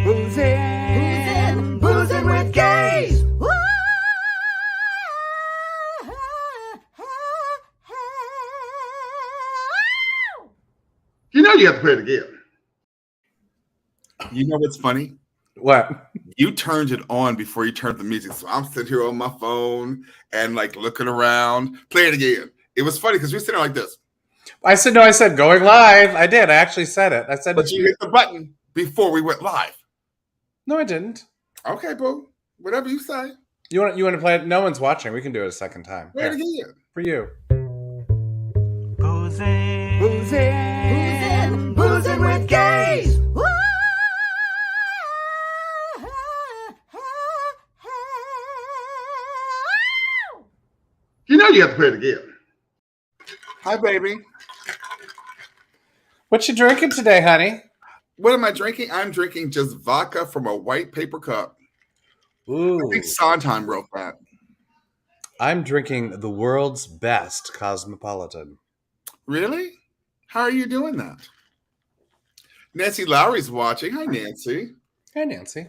Boozing with gays. You know you have to play it again. You know what's funny? What? You turned it on before you turned the music. So I'm sitting here on my phone and like looking around. Play it again. It was funny because we're sitting like this. I said, no, I said going live. I did. I actually said it. I said, but you hit the button before we went live. No, I didn't. Okay, boo. Whatever you say. You want to play it? No one's watching. We can do it a second time. Play it again. For you. Boozing with gays. You know you have to play it again. Hi, baby. What you drinking today, honey? What am I drinking? I'm drinking just vodka from a white paper cup. Ooh. I think Sondheim wrote that. I'm drinking the world's best Cosmopolitan. Really? How are you doing that? Nancy Lowry's watching. Hi, Nancy. Hey, Nancy.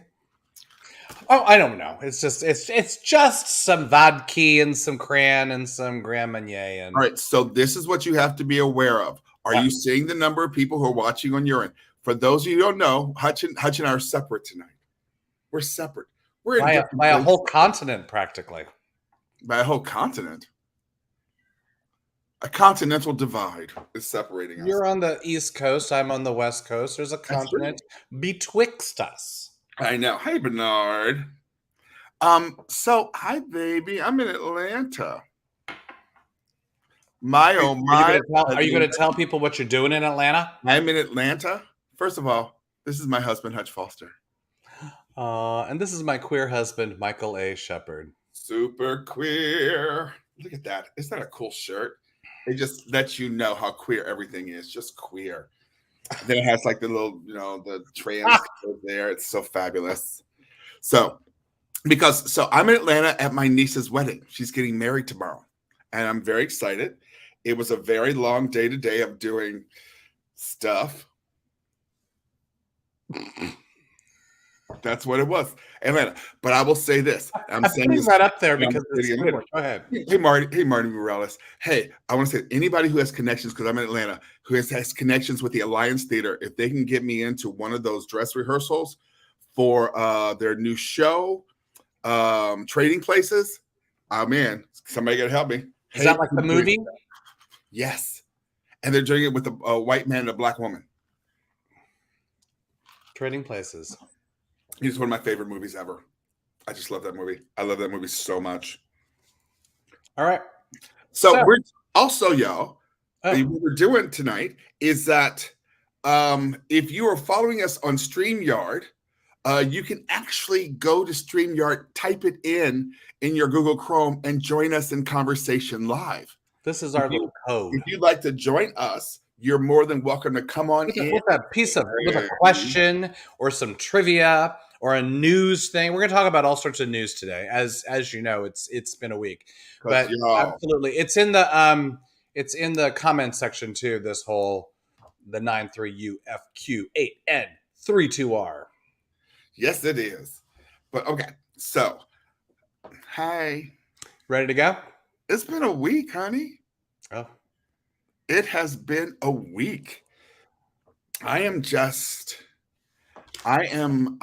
Oh, I don't know. It's just some vodka and some cran and some Grand Marnier. And all right, so this is what you have to be aware of. Are you seeing the number of people who are watching on your end? For those of you who don't know, Hutch and I are separate tonight. We're separate. We're by a whole continent, practically. By a whole continent. A continental divide is separating us. You're on the East Coast. I'm on the West Coast. There's a continent betwixt us. I know. Hey, Bernard. So hi, baby. I'm in Atlanta. My oh my! Are you going to tell people what you're doing in Atlanta? I'm in Atlanta. First of all, this is my husband, Hutch Foster. And this is my queer husband, Michael A. Shepard. Super queer. Look at that. Isn't that a cool shirt? It just lets you know how queer everything is. Just queer. Then it has like the little, the trans there. It's so fabulous. So I'm in Atlanta at my niece's wedding. She's getting married tomorrow. And I'm very excited. It was a very long day today of doing stuff. That's what it was, Atlanta. But I will say this: I'm saying this right up there because go ahead. Hey, Marty Morales. Hey, I want to say anybody who has connections, because I'm in Atlanta, who has connections with the Alliance Theater, if they can get me into one of those dress rehearsals for their new show, Trading Places, I'm in. Somebody got to help me. Is that like the movie? Yes, and they're doing it with a white man and a black woman. Trading Places. It's one of my favorite movies ever. I just love that movie. I love that movie so much. All right. So we're also, y'all, what we're doing tonight is that if you are following us on StreamYard, you can actually go to StreamYard, type it in your Google Chrome, and join us in conversation live. This is our little code. If you'd like to join us, you're more than welcome to come on in. With a question or some trivia or a news thing. We're going to talk about all sorts of news today. As you know, it's been a week. But absolutely. It's in the comment section too, this whole the 93UFQ8N32R. Yes, it is. But okay. So, hi. Ready to go? It's been a week, honey. Oh. It has been a week. I'm exhausted. I am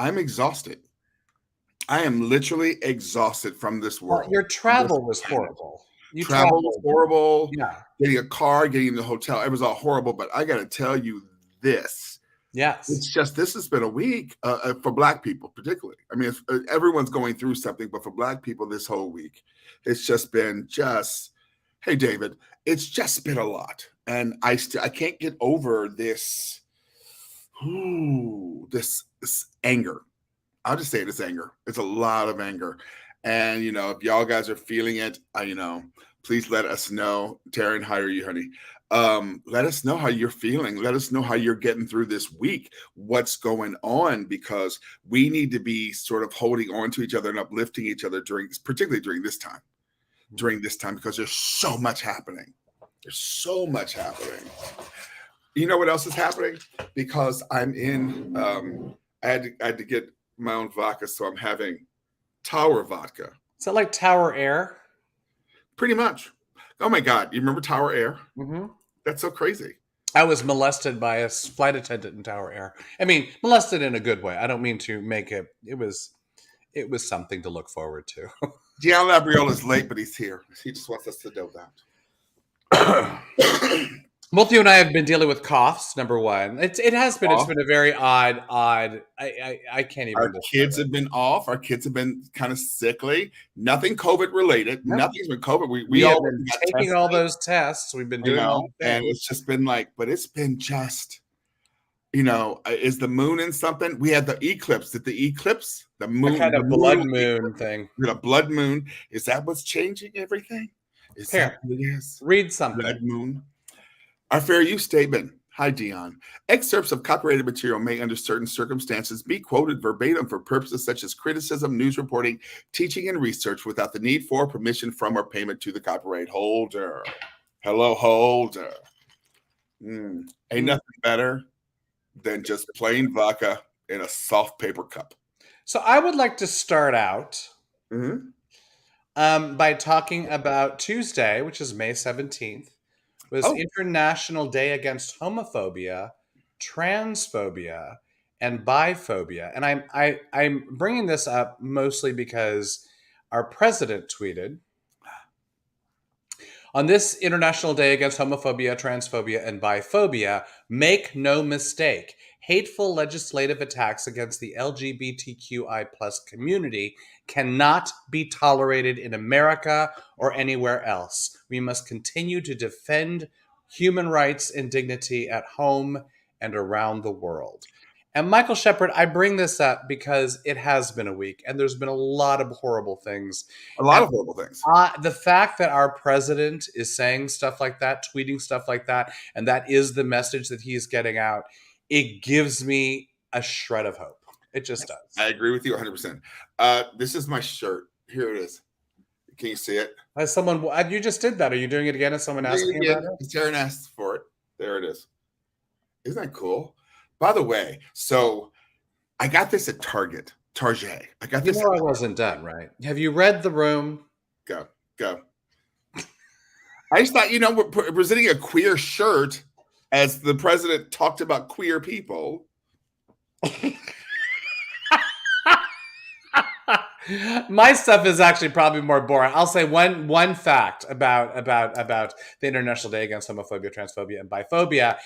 literally exhausted from this world. Your travel was horrible. Travel was horrible. Yeah. Getting a car, getting in the hotel, it was all horrible. But I got to tell you this. Yes. It's just, this has been a week for Black people, particularly. I mean, everyone's going through something, but for Black people this whole week, it's just been hey, David, it's just been a lot. And I can't get over this anger. I'll just say it is anger. It's a lot of anger. And, if y'all guys are feeling it, please let us know. Taryn, how are you, honey? Let us know how you're feeling. Let us know how you're getting through this week, what's going on, because we need to be sort of holding on to each other and uplifting each other particularly during this time, because there's so much happening. There's so much happening. You know what else is happening? Because I'm in I had to get my own vodka, so I'm having Tower vodka. Is that like Tower Air? Pretty much. Oh my God! You remember Tower Air? Mm-hmm. That's so crazy. I was molested by a flight attendant in Tower Air. I mean, molested in a good way. I don't mean to make it. It was something to look forward to. Gian Labriola's late, but he's here. He just wants us to know that. Both you and I have been dealing with coughs. Number one, it has been. It's been a very odd. I can't even. Our kids have been off. Our kids have been kind of sickly. Nothing COVID related. No. Nothing's been COVID. We have been taking all those tests. We've been doing all the things. And it's just been like, but it's been just, is the moon in something? We had the eclipse. Did the eclipse, the moon, kind of blood moon thing? The blood moon. Is that what's changing everything? Is that what it is? Read something. Blood moon. Our fair use statement. Hi, Dion. Excerpts of copyrighted material may, under certain circumstances, be quoted verbatim for purposes such as criticism, news reporting, teaching, and research without the need for permission from or payment to the copyright holder. Hello, holder. Ain't nothing better than just plain vodka in a soft paper cup. So I would like to start out by talking about Tuesday, which is May 17th. Was International Day Against Homophobia, Transphobia, and Biphobia. And I'm bringing this up mostly because our president tweeted, on this International Day Against Homophobia, Transphobia, and Biphobia, make no mistake, hateful legislative attacks against the LGBTQI+ community cannot be tolerated in America or anywhere else. We must continue to defend human rights and dignity at home and around the world. And Michael Shepard, I bring this up because it has been a week and there's been a lot of horrible things. The fact that our president is saying stuff like that, tweeting stuff like that, and that is the message that he's getting out, it gives me a shred of hope. It just does. I agree with you 100%. This is my shirt. Here it is. Can you see it? As someone, you just did that. Are you doing it again? As someone asking about it? Taryn asked for it. There it is. Isn't that cool? By the way, so I got this at Target. I got this. I wasn't done, right? Have you read The Room? Go. I just thought, we're presenting a queer shirt as the president talked about queer people. My stuff is actually probably more boring. I'll say one fact about the International Day Against Homophobia, Transphobia, and Biphobia.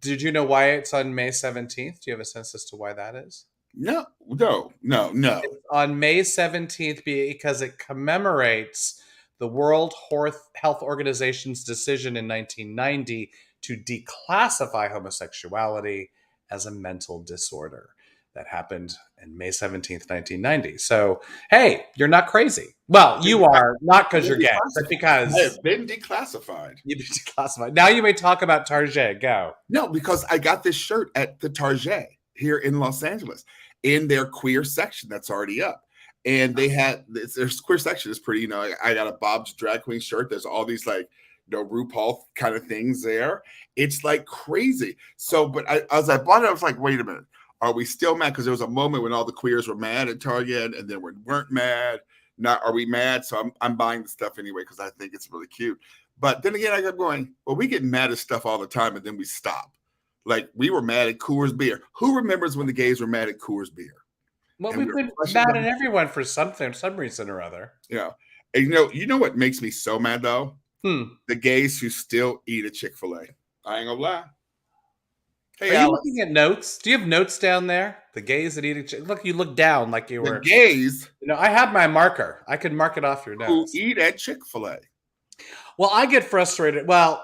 Did you know why it's on May 17th? Do you have a sense as to why that is? No. It's on May 17th because it commemorates the World Health Organization's decision in 1990 to declassify homosexuality as a mental disorder. That happened on May 17th, 1990. So, hey, you're not crazy. Well, you are, not because you're gay, but because I've been declassified. You've been declassified. Now you may talk about Target. Go. No, because I got this shirt at the Target here in Los Angeles in their queer section that's already up. And they had their queer section is pretty, I got a Bob's Drag Queen shirt. There's all these RuPaul kind of things there. It's like crazy. So, but as I bought it, I was like, wait a minute. Are we still mad? Because there was a moment when all the queers were mad at Target, and then we weren't mad. Now, are we mad? So I'm buying the stuff anyway because I think it's really cute. But then again, I kept going, well, we get mad at stuff all the time, and then we stop. Like, we were mad at Coors Beer. Who remembers when the gays were mad at Coors Beer? Well, we've been mad at everyone for some reason or other. Yeah. And you know what makes me so mad, though? The gays who still eat at Chick-fil-A. I ain't gonna lie. Hey, are you looking at notes? Do you have notes down there? The gays that eat look, you look down like you were. The gays. I have my marker. I could mark it off your notes. Who eat at Chick-fil-A. Well, I get frustrated. Well,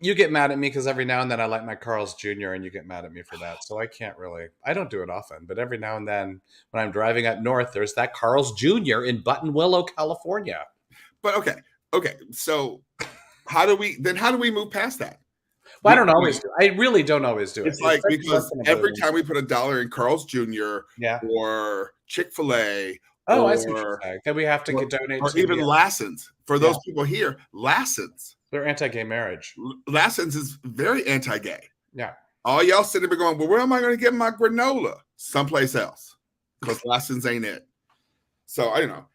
you get mad at me because every now and then I like my Carl's Jr. and you get mad at me for that. So I don't do it often, but every now and then when I'm driving up north, there's that Carl's Jr. in Buttonwillow, California. But okay. So how do we move past that? Well, I don't always do. I really don't always do it. It's like because every time we put $1 in Carl's Jr. or Chick-fil-A, I see what you're saying. Then we have to donate, or even Lassen's. For those people here, Lassen's. They're anti-gay marriage. Lassen's is very anti-gay. Yeah. All y'all sitting there going, well, where am I going to get my granola? someplace else because lessons ain't it. So I don't know.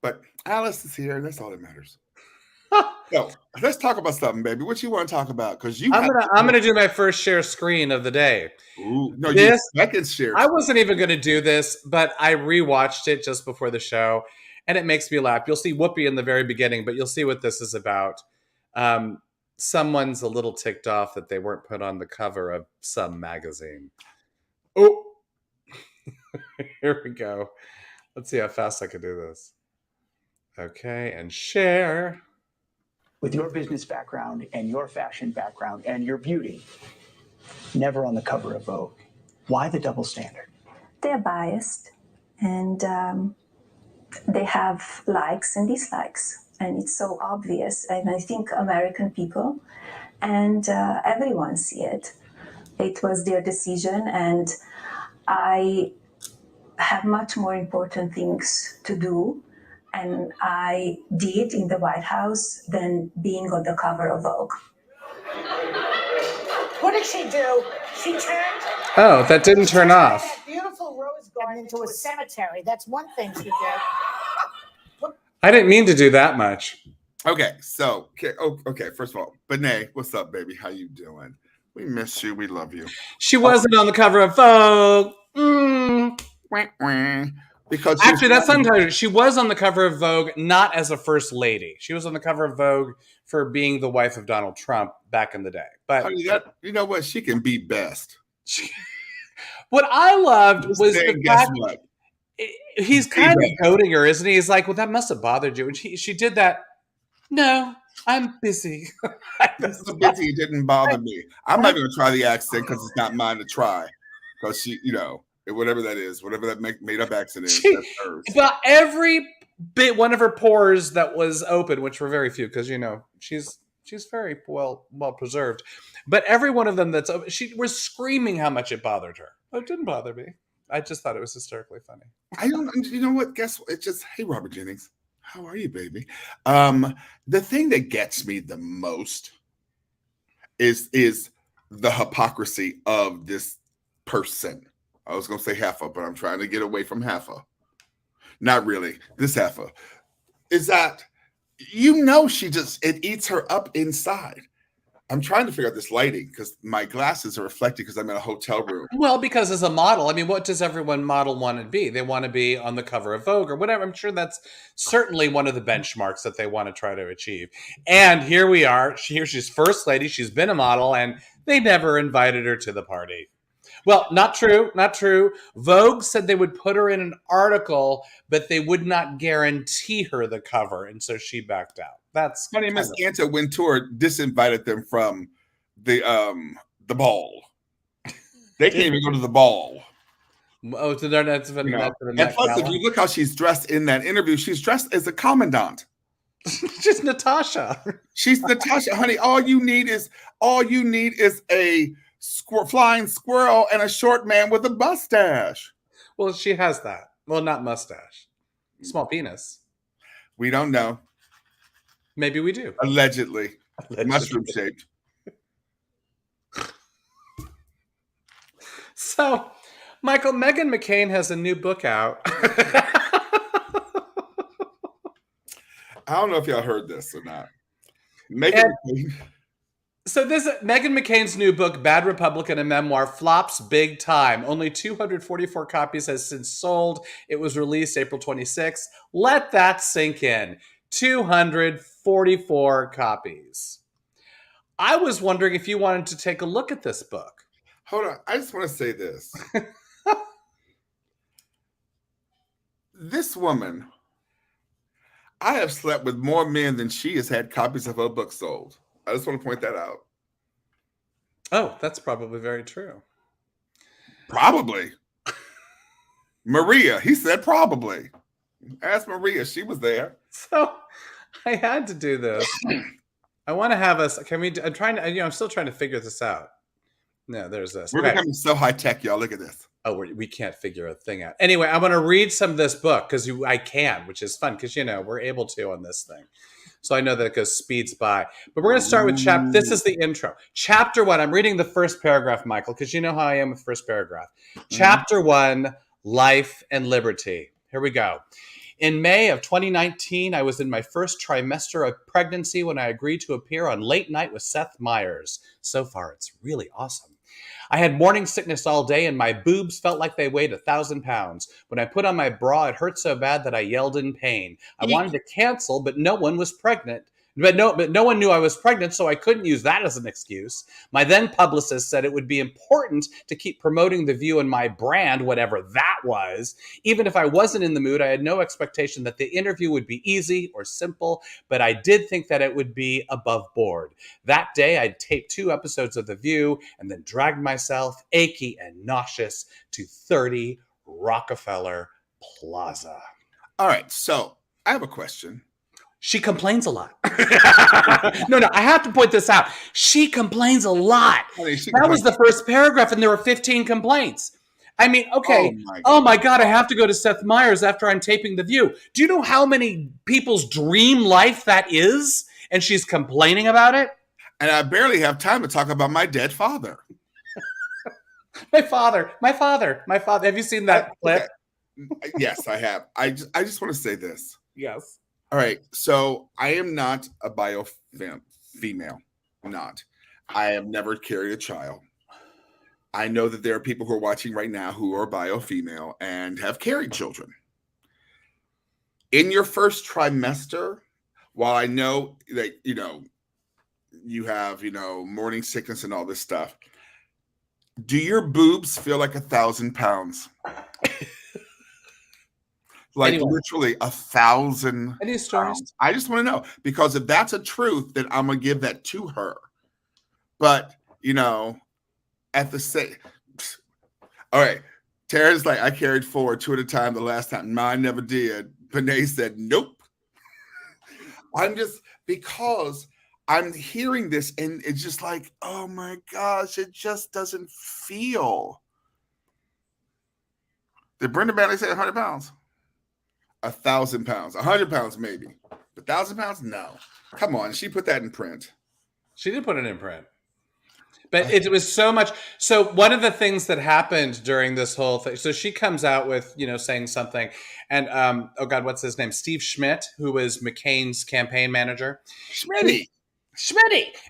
But Alice is here. That's all that matters. So let's talk about something, baby. What you want to talk about? Because I'm gonna do my first share screen of the day. Ooh, no, this second share. I wasn't even gonna do this, but I rewatched it just before the show, and it makes me laugh. You'll see Whoopi in the very beginning, but you'll see what this is about. Someone's a little ticked off that they weren't put on the cover of some magazine. Oh, here we go. Let's see how fast I can do this. Okay, and share. With your business background and your fashion background and your beauty, never on the cover of Vogue. Why the double standard? They're biased, and they have likes and dislikes, and it's so obvious. And I think American people and everyone see it. It was their decision, and I have much more important things to do, and I did in the White House than being on the cover of Vogue. What did she do? She turned. Oh, that didn't turn off. That beautiful rose garden into a cemetery. That's one thing she did. I didn't mean to do that much. Okay, so okay. First of all, Benet, what's up, baby? How you doing? We miss you. We love you. She wasn't on the cover of Vogue. Because actually, that's untitled. She was on the cover of Vogue, not as a first lady. She was on the cover of Vogue for being the wife of Donald Trump back in the day. But you know what? She can be best. What I loved was the fact what? He's kind of goading her, isn't he? He's like, well, that must have bothered you. And she did that. No, I'm busy. This is busy. It didn't bother me. I'm not going to try the accent because it's not mine to try. Because she, whatever that is, whatever that made up accent is, that's hers. But every bit, one of her pores that was open, which were very few, because she's very well preserved. But every one of them that's open, she was screaming how much it bothered her. It didn't bother me. I just thought it was hysterically funny. I don't. You know what? Guess what? It's just, hey, Robert Jennings, how are you, baby? The thing that gets me the most is the hypocrisy of this person. I was going to say Heffa, but I'm trying to get away from Heffa. Not really. This Heffa is that, it eats her up inside. I'm trying to figure out this lighting because my glasses are reflecting because I'm in a hotel room. Well, because as a model, I mean, what does everyone model want to be? They want to be on the cover of Vogue or whatever. I'm sure that's certainly one of the benchmarks that they want to try to achieve. And here we are. She's first lady. She's been a model, and they never invited her to the party. Well, not true. Not true. Vogue said they would put her in an article, but they would not guarantee her the cover. And so she backed out. That's funny. Miss Anta Wintour disinvited them from the ball. They can't even go to the ball. Oh, so that's and plus, if you look how she's dressed in that interview, she's dressed as a commandant. She's Natasha. She's Natasha, honey. All you need is a flying squirrel and a short man with a mustache. Well, she has that. Well, not mustache. Small penis. We don't know. Maybe we do. Allegedly. Mushroom shaped. So, Michael, Meghan McCain has a new book out. I don't know if y'all heard this or not. So Meghan McCain's new book, Bad Republican, a memoir, flops big time. Only 244 copies has since sold. It was released April 26th. Let that sink in. 244 copies. I was wondering if you wanted to take a look at this book. Hold on. I just want to say this. This woman, I have slept with more men than she has had copies of her book sold. I just want to point that out. Oh, that's probably very true. Probably. Maria, he said probably. Ask Maria, she was there. So I had to do this. I want to have us. Can we? I'm trying to. I'm still trying to figure this out. No, there's this. We're becoming so high tech, y'all. Look at this. Oh, we can't figure a thing out. Anyway, I want to read some of this book because I can, which is fun because we're able to on this thing. So I know that it goes speeds by. But we're going to start with this is the intro. Chapter 1. I'm reading the first paragraph, Michael, because you know how I am with first paragraph. Chapter 1, Life and Liberty. Here we go. In May of 2019, I was in my first trimester of pregnancy when I agreed to appear on Late Night with Seth Meyers. So far, it's really awesome. I had morning sickness all day and my boobs felt like they weighed 1,000 pounds. When I put on my bra, it hurt so bad that I yelled in pain. I wanted to cancel, but no one was pregnant. But no one knew I was pregnant, so I couldn't use that as an excuse. My then publicist said it would be important to keep promoting The View and my brand, whatever that was. Even if I wasn't in the mood, I had no expectation that the interview would be easy or simple, but I did think that it would be above board. That day, I'd taped 2 episodes of The View and then dragged myself, achy and nauseous, to 30 Rockefeller Plaza. All right, so I have a question. She complains a lot. No, I have to point this out. She complains a lot. That was the first paragraph, and there were 15 complaints. I mean, okay. Oh my God, I have to go to Seth Meyers after I'm taping The View. Do you know how many people's dream life that is? And she's complaining about it? And I barely have time to talk about my dead father. My father. Have you seen that clip? Okay. Yes, I have. I just want to say this. Yes. All right, so I am not a female. Not. I have never carried a child. I know that there are people who are watching right now who are bio-female and have carried children. In your first trimester, while I know that, you have, morning sickness and all this stuff, do your boobs feel like 1,000 pounds? Like literally 1,000. Any stories? I just want to know, because if that's a truth, then I'm gonna give that to her. But at the same, all right. Tara's like, I carried 4, 2 at a time the last time. Mine never did. Benet said, nope. Because I'm hearing this and it's just like, oh my gosh, it just doesn't feel. Did Brenda Bailey say 100 pounds? 1,000 pounds, 100 pounds, maybe. 1,000 pounds? No. Come on. She put that in print. She did put it in print. But it was so much. So one of the things that happened during this whole thing, so she comes out with, saying something. And, oh God, what's his name? Steve Schmidt, who was McCain's campaign manager. Schmitty.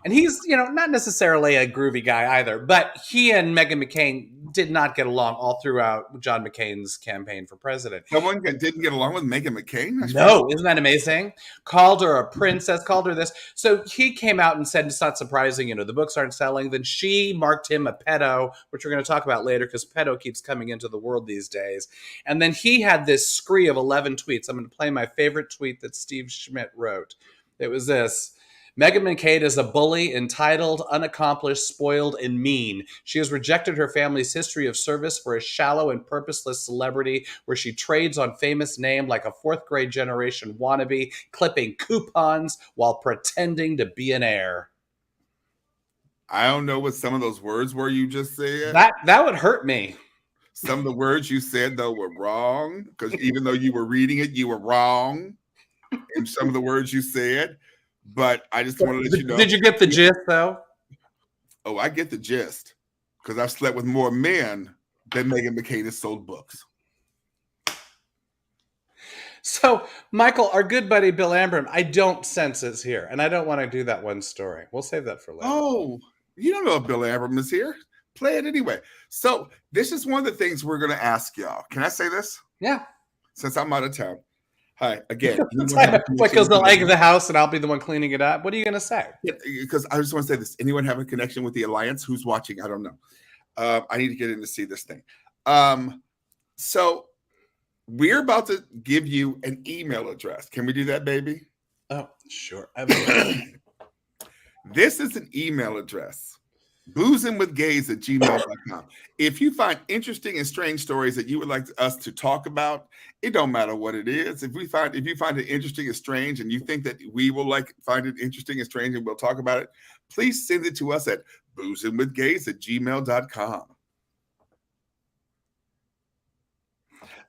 And he's, not necessarily a groovy guy either, but he and Meghan McCain did not get along all throughout John McCain's campaign for president. Someone didn't get along with Meghan McCain? No, isn't that amazing? Called her a princess, called her this. So he came out and said, it's not surprising, the books aren't selling. Then she marked him a pedo, which we're going to talk about later because pedo keeps coming into the world these days. And then he had this scree of 11 tweets. I'm going to play my favorite tweet that Steve Schmidt wrote. It was this. Meghan McCain is a bully, entitled, unaccomplished, spoiled, and mean. She has rejected her family's history of service for a shallow and purposeless celebrity where she trades on famous name like a 4th grade generation wannabe, clipping coupons while pretending to be an heir. I don't know what some of those words were you just said. That would hurt me. Some of the words you said, though, were wrong, because even though you were reading it, you were wrong in some of the words you said. But I just want to let you know. Did you get the gist, though? Oh, I get the gist. Because I've slept with more men than Meghan McCain has sold books. So, Michael, our good buddy Bill Ambrim, I don't sense is here. And I don't want to do that one story. We'll save that for later. Oh, you don't know if Bill Ambrim is here. Play it anyway. So, this is one of the things we're going to ask y'all. Can I say this? Yeah. Since I'm out of town. Hi, again. Like, goes the leg of the house and I'll be the one cleaning it up. What are you going to say? Because I just want to say this. Anyone have a connection with the Alliance? Who's watching? I don't know. I need to get in to see this thing. So we're about to give you an email address. Can we do that, baby? Oh, sure. This is an email address. boozingwithgays@gmail.com. If you find interesting and strange stories that you would like us to talk about, it don't matter what it is. If you find it interesting and strange and you think that we will find it interesting and strange and we'll talk about it, please send it to us at boozingwithgays@gmail.com.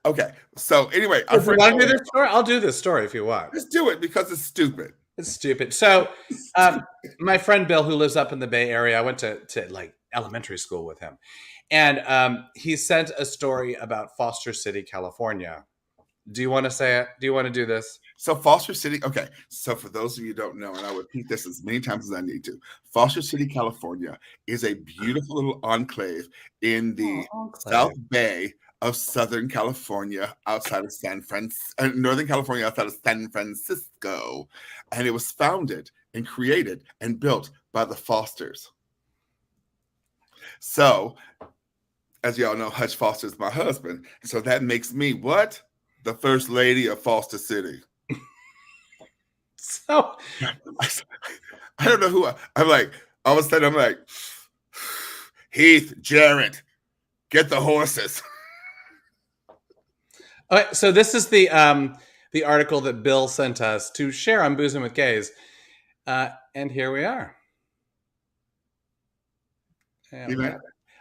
Okay. So anyway, if you want to do this story, I'll do this story if you want. Let's do it because it's stupid. It's stupid. So, my friend Bill, who lives up in the Bay Area, I went to like elementary school with him, and he sent a story about Foster City, California. Do you want to say it? Do you want to do this? So Foster City, okay. So for those of you who don't know, and I'll repeat this as many times as I need to, Foster City, California is a beautiful little enclave in the South Bay of Southern California, outside of Northern California, outside of San Francisco. And it was founded and created and built by the Fosters. So, as y'all know, Hutch Foster is my husband. So that makes me what? The first lady of Foster City. So, I don't know who I'm like, all of a sudden I'm like, Heath, Jared, get the horses. Okay, so this is the article that Bill sent us to share on Boozing with Gays, and here we are.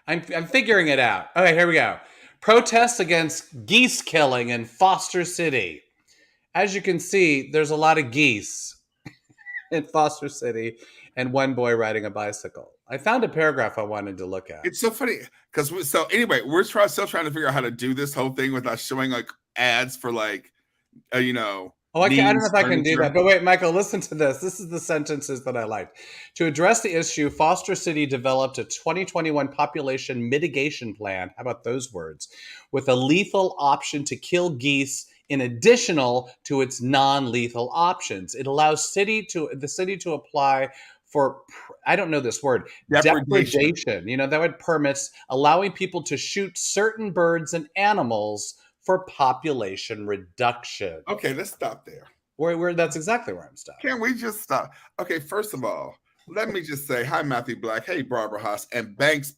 I'm figuring it out. Okay, here we go. Protests against geese killing in Foster City. As you can see, there's a lot of geese in Foster City, and one boy riding a bicycle. I found a paragraph I wanted to look at. It's so funny because we're still trying to figure out how to do this whole thing without showing like ads for like, I don't know if I can do that. But wait, Michael, listen to this. This is the sentences that I liked. To address the issue, Foster City developed a 2021 population mitigation plan. How about those words? With a lethal option to kill geese in additional to its non-lethal options. It allows the city to apply for, I don't know this word, depredation. That would permits allowing people to shoot certain birds and animals for population reduction. Okay, let's stop there. Where that's exactly where I'm stopping. Can we just stop? Okay, first of all, let me just say hi, Matthew Black. Hey, Barbara Haas and Banks.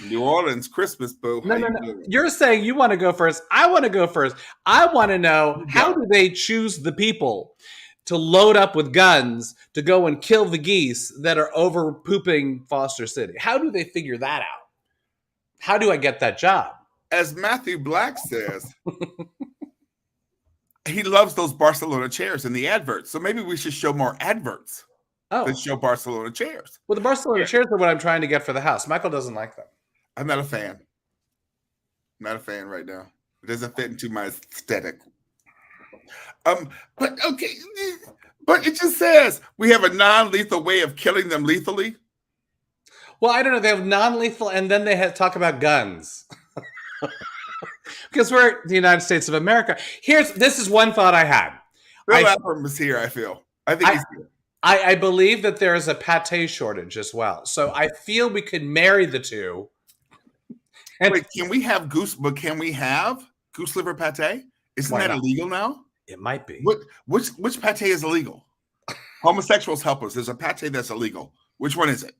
New Orleans Christmas boo. No. You're saying you want to go first. I want to go first. I want to know, how do they choose the people to load up with guns to go and kill the geese that are over pooping Foster City? How do they figure that out? How do I get that job? As Matthew Black says, he loves those Barcelona chairs in the adverts. So maybe we should show more adverts that show Barcelona chairs. Well, the Barcelona chairs are what I'm trying to get for the house. Michael doesn't like them. I'm not a fan. Not a fan right now. It doesn't fit into my aesthetic. But okay. But it just says we have a non-lethal way of killing them lethally. Well, I don't know. They have non-lethal, and then they talk about guns. Because we're the United States of America. This is one thought I had. Bill Appam is here, I feel. I think he's here. I believe that there is a pate shortage as well. So I feel we could marry the two. Wait, can we have goose liver pate? Isn't that illegal now? It might be. Which pate is illegal? Homosexuals help us. There's a pate that's illegal. Which one is it?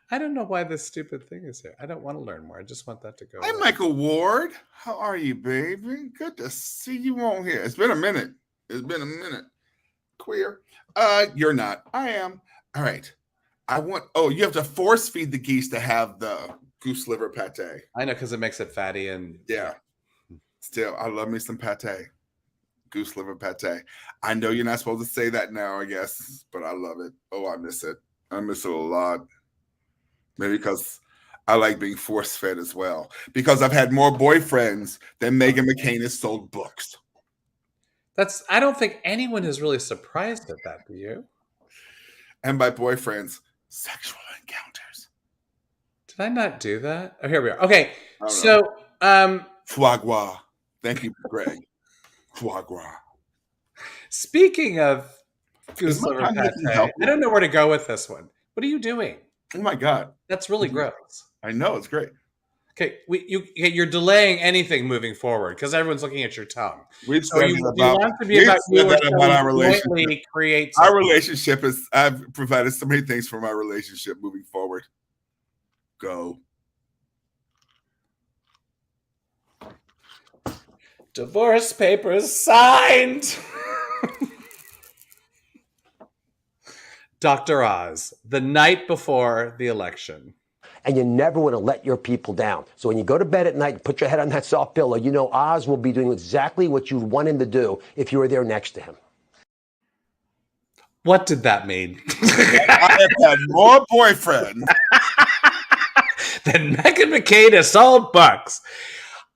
I don't know why this stupid thing is here. I don't want to learn more. I just want that to go. Hi, Michael Ward. How are you, baby? Good to see you on here. It's been a minute. Queer. You're not. I am. All right. You have to force feed the geese to have the goose liver pate. I know, because it makes it fatty and yeah. Still, I love me some pate. Goose liver pate. I know you're not supposed to say that now, I guess, but I love it. Oh, I miss it. I miss it a lot. Maybe because I like being force-fed as well. Because I've had more boyfriends than Meghan McCain has sold books. I don't think anyone is really surprised at that, do you? And by boyfriends, sexual encounters. Did I not do that? Oh, here we are. Okay, so foie gras. Thank you, Greg. Foie gras. Speaking of goose liver pate, I don't know where to go with this one. What are you doing? Oh my God, that's really gross. I know, it's great. Okay, you're delaying anything moving forward because everyone's looking at your tongue. We've said about our relationship. Our relationship is. I've provided so many things for my relationship moving forward. Go. Divorce papers signed. Dr. Oz, the night before the election. and you never want to let your people down. So when you go to bed at night, put your head on that soft pillow, you know Oz will be doing exactly what you want him to do if you were there next to him. What did that mean? I have had more boyfriends than Meghan McCain has sold books.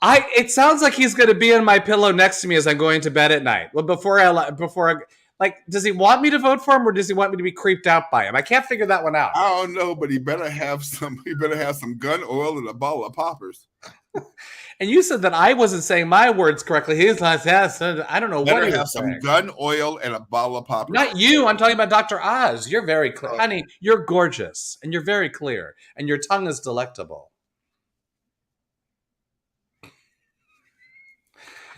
It sounds like he's going to be on my pillow next to me as I'm going to bed at night. Well, before I does he want me to vote for him, or does he want me to be creeped out by him? I can't figure that one out. I don't know, but he better have some gun oil and a bottle of poppers. And you said that I wasn't saying my words correctly. He's like, yes, I don't know what he have some gun oil and a bottle of poppers. Not you. I'm talking about Dr. Oz. You're very clear. Honey, you're gorgeous, and you're very clear, and your tongue is delectable.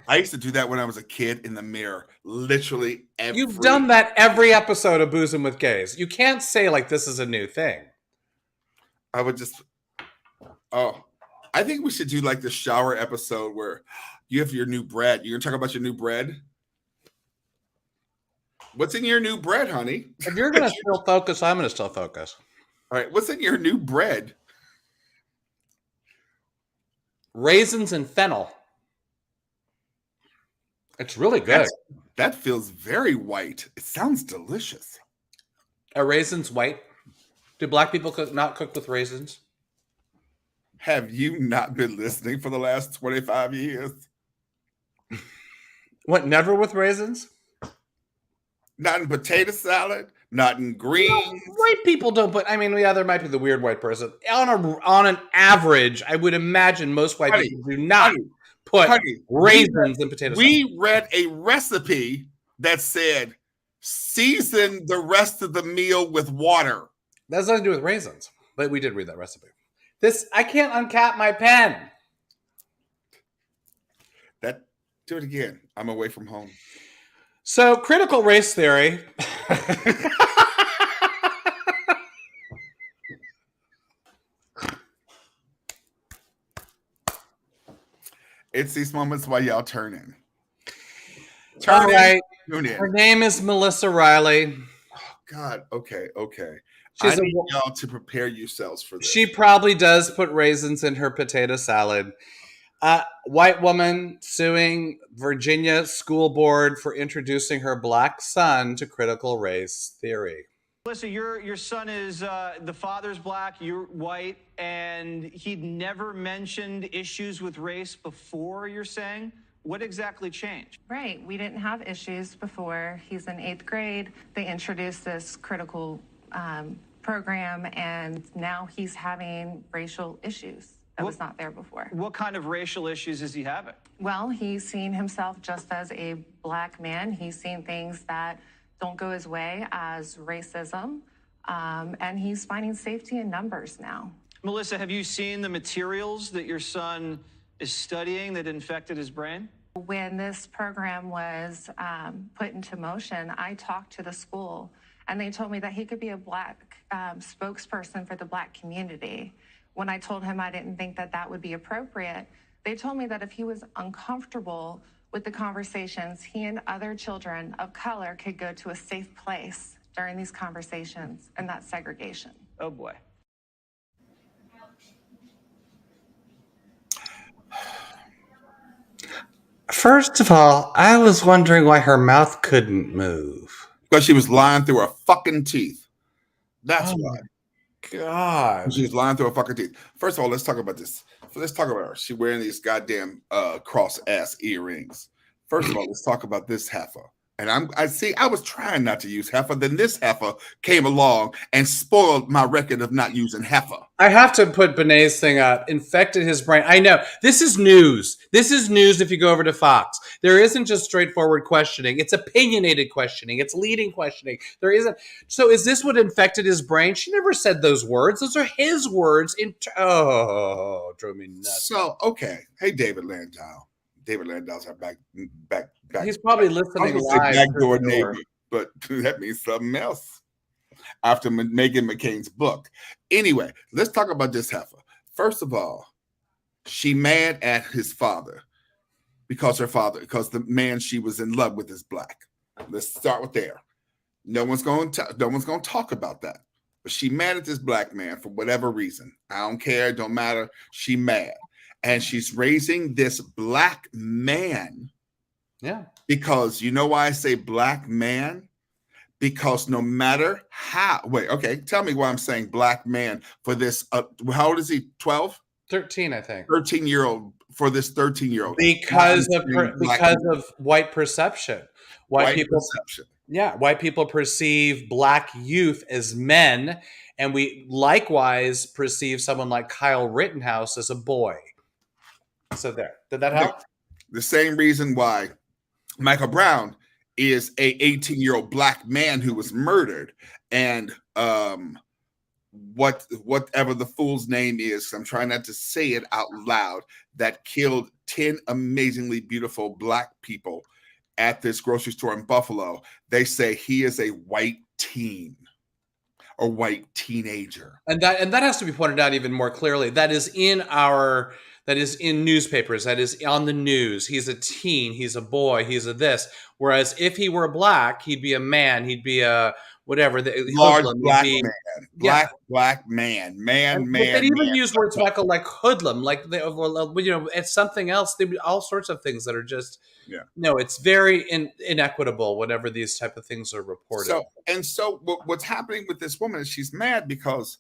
I used to do that when I was a kid in the mirror. Literally every... You've done that every episode of Boozing with Gays. You can't say like this is a new thing. I would just... Oh, I think we should do like the shower episode where you have your new bread. You're going to talk about your new bread? What's in your new bread, honey? If you're going to still focus, I'm going to still focus. All right. What's in your new bread? Raisins and fennel. It's really good. That feels very white. It sounds delicious. Are raisins white? Do black people not cook with raisins? Have you not been listening for the last 25 years? What, never with raisins? Not in potato salad, not in greens. No, white people don't put, there might be the weird white person. On an average, I would imagine most white people do not put raisins in potato salad. We read a recipe that said, season the rest of the meal with water. That has nothing to do with raisins, but we did read that recipe. I can't uncap my pen. Do it again. I'm away from home. So, critical race theory. It's these moments why y'all turn in. All right. Tune in. Her name is Melissa Riley. Oh, God. Okay. I need y'all to prepare yourselves for this. She probably does put raisins in her potato salad. White woman suing Virginia school board for introducing her black son to critical race theory. Melissa, your son is, the father's black, you're white, and he'd never mentioned issues with race before, you're saying? What exactly changed? Right. We didn't have issues before. He's in 8th grade. They introduced this critical program, and now he's having racial issues that was not there before. What kind of racial issues is he having? Well, he's seen himself just as a black man. He's seen things that don't go his way as racism, and he's finding safety in numbers now. Melissa, have you seen the materials that your son is studying that infected his brain? When this program was put into motion, I talked to the school, and they told me that he could be a black spokesperson for the black community. When I told him I didn't think that would be appropriate, they told me that if he was uncomfortable with the conversations, he and other children of color could go to a safe place during these conversations, and that's segregation. Oh, boy. First of all, I was wondering why her mouth couldn't move. Because she was lying through her fucking teeth. That's why. God. She's lying through her fucking teeth. First of all, let's talk about this. Let's talk about her. She's wearing these goddamn cross-ass earrings. First of all, let's talk about this heifer. And I was trying not to use heifer. Then this heifer came along and spoiled my record of not using heifer. I have to put Benet's thing up. Infected his brain. I know. This is news. This is news if you go over to Fox. There isn't just straightforward questioning. It's opinionated questioning. It's leading questioning. There isn't. So is this what infected his brain? She never said those words. Those are his words. Drove me nuts. So, okay. Hey, David Landau. David Landau's our back. He's probably listening live. Backdoor neighbor, but that means something else. After Meghan McCain's book. Anyway, let's talk about this heifer. First of all, she mad at his father because the man she was in love with is black. Let's start with there. No one's going to talk about that. but she mad at this black man for whatever reason. I don't care. It don't matter. She mad. And she's raising this black man. Yeah. Because you know why I say black man? Because no matter how, wait, okay, tell me why I'm saying black man for this. How old is he? 12? 13, I think. 13-year-old for this 13-year-old. Because of white perception. White people perception. Yeah, white people perceive black youth as men, and we likewise perceive someone like Kyle Rittenhouse as a boy. So there. Did that help? The same reason why Michael Brown is a 18-year-old black man who was murdered, and whatever the fool's name is, I'm trying not to say it out loud, that killed 10 amazingly beautiful black people at this grocery store in Buffalo. They say he is a white teen or white teenager, and that has to be pointed out even more clearly. That is in newspapers. That is on the news. He's a teen. He's a boy. He's a this. Whereas if he were black, he'd be a man. He'd be a whatever. Large black man. Black man. Man. They even use words, Michael, like hoodlum, like it's something else. They all sorts of things that are just. Yeah. No, it's very inequitable whenever these type of things are reported. So what's happening with this woman is she's mad because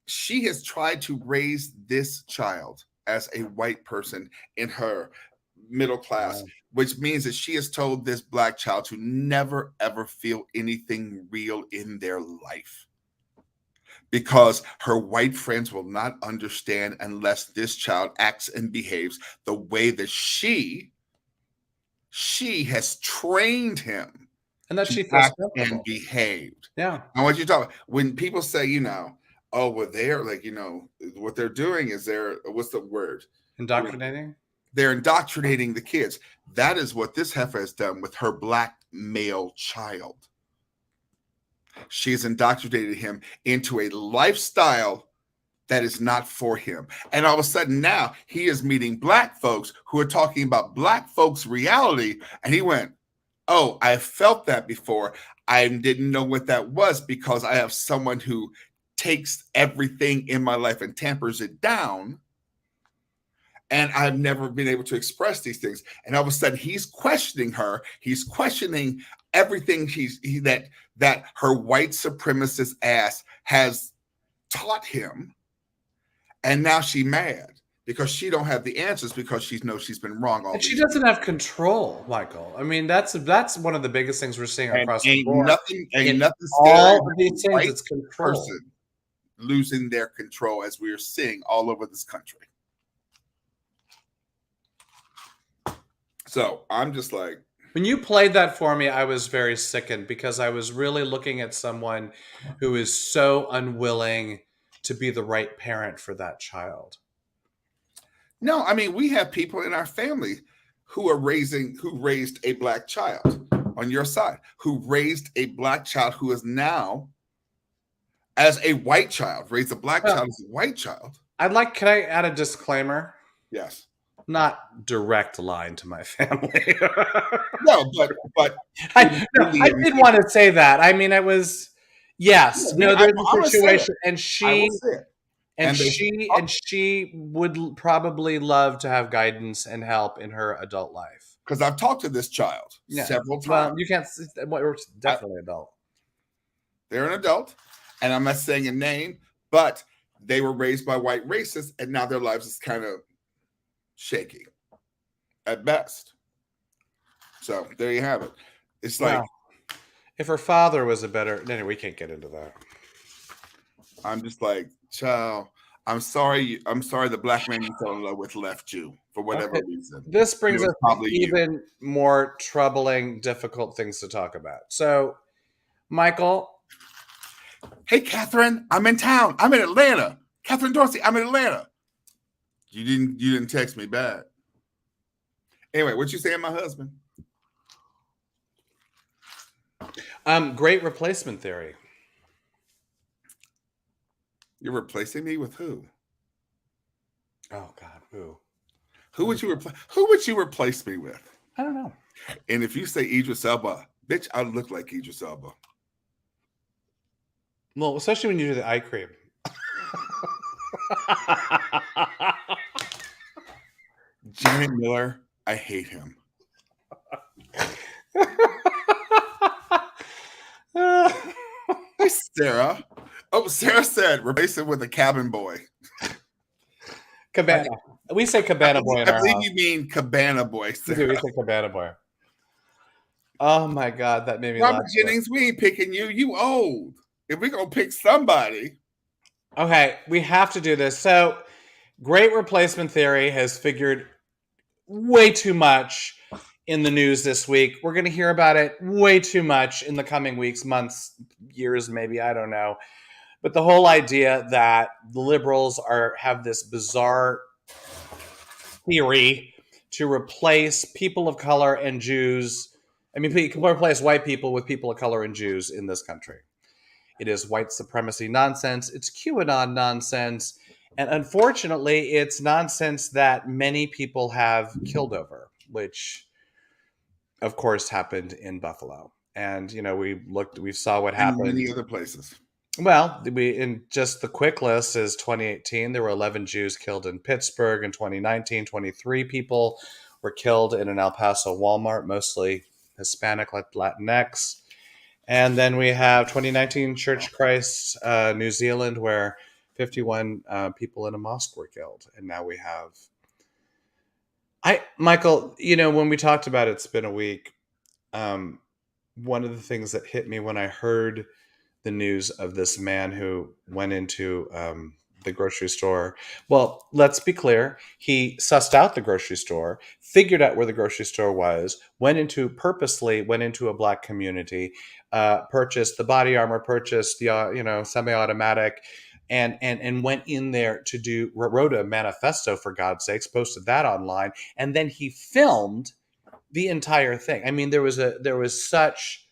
she has tried to raise this child as a white person in her middle class, which means that she has told this black child to never, ever feel anything real in their life because her white friends will not understand unless this child acts and behaves the way that she has trained him and that she act and behaved. Yeah. I want you to talk when people say, oh, well, they're like, what they're doing is what's the word? Indoctrinating? They're indoctrinating the kids. That is what this heifer has done with her black male child. She's indoctrinated him into a lifestyle that is not for him. And all of a sudden now he is meeting black folks who are talking about black folks' reality. And he went, oh, I felt that before. I didn't know what that was because I have someone who takes everything in my life and tampers it down. And I've never been able to express these things. And all of a sudden he's questioning her. He's questioning everything that her white supremacist ass has taught him. And now she's mad because she don't have the answers because she knows she's been wrong all. And she doesn't have control, Michael. I mean, that's one of the biggest things we're seeing across the board. Ain't nothing all of these things. It's control. Person losing their control, as we are seeing all over this country. So I'm just like, when you played that for me, I was very sickened because I was really looking at someone who is so unwilling to be the right parent for that child. No, I mean, we have people in our family who raised a black child on your side, who raised a black child who is now, as a white child, raised a black child as a white child. Can I add a disclaimer? Yes. Not direct line to my family. No, but I did want to say that. I mean, it was yes. No, there's a situation, and she would probably love to have guidance and help in her adult life. Because I've talked to this child several times. Well, you can't. We're definitely adult. They're an adult, and I'm not saying a name, but they were raised by white racists, and now their lives is kind of shaky at best. So there you have it. It's like, if her father was anyway, we can't get into that. I'm just like, child, I'm sorry the black man you fell in love with left you for whatever reason. This brings us even more troubling, difficult things to talk about. So, Michael. Hey, Catherine, I'm in town. I'm in Atlanta. Catherine Dorsey, I'm in Atlanta. You didn't text me back. Anyway, what you saying, my husband? Great replacement theory. You're replacing me with who? Oh God, who? Who would you replace me with? I don't know. And if you say Idris Elba, bitch, I look like Idris Elba. Well, especially when you do the eye cream. Jerry Miller, I hate him. Hey, Sarah. Oh, Sarah said replace it with a cabin boy. Cabana. We say cabana boy in our believe house. you mean cabana boy, Sarah. We say cabana boy. Oh my God, that made me Robert laugh. Jennings, we ain't picking you. You old. If we're gonna pick somebody. Okay, we have to do this. So, great replacement theory has figured way too much in the news this week. We're going to hear about it way too much in the coming weeks, months, years, maybe, I don't know. But the whole idea that the liberals have this bizarre theory to replace people of color and Jews. I mean, you can replace white people with people of color and Jews in this country. It is white supremacy nonsense. It's QAnon nonsense. And unfortunately, it's nonsense that many people have killed over, which, of course, happened in Buffalo. And, you know, we saw what happened. In many other places. Well, in just the quick list is 2018, there were 11 Jews killed in Pittsburgh. In 2019, 23 people were killed in an El Paso Walmart, mostly Hispanic, like Latinx. And then we have 2019 Church Christ, New Zealand, where 51 people in a mosque were killed. And now we have... Michael, you know, when we talked about it's been a week, one of the things that hit me when I heard the news of this man who went into the grocery store. Well, let's be clear. He sussed out the grocery store, figured out where the grocery store was, purposely went into a Black community, purchased the body armor, purchased the semi-automatic, and went in there to wrote a manifesto, for God's sakes, posted that online, and then he filmed the entire thing. I mean, there was such...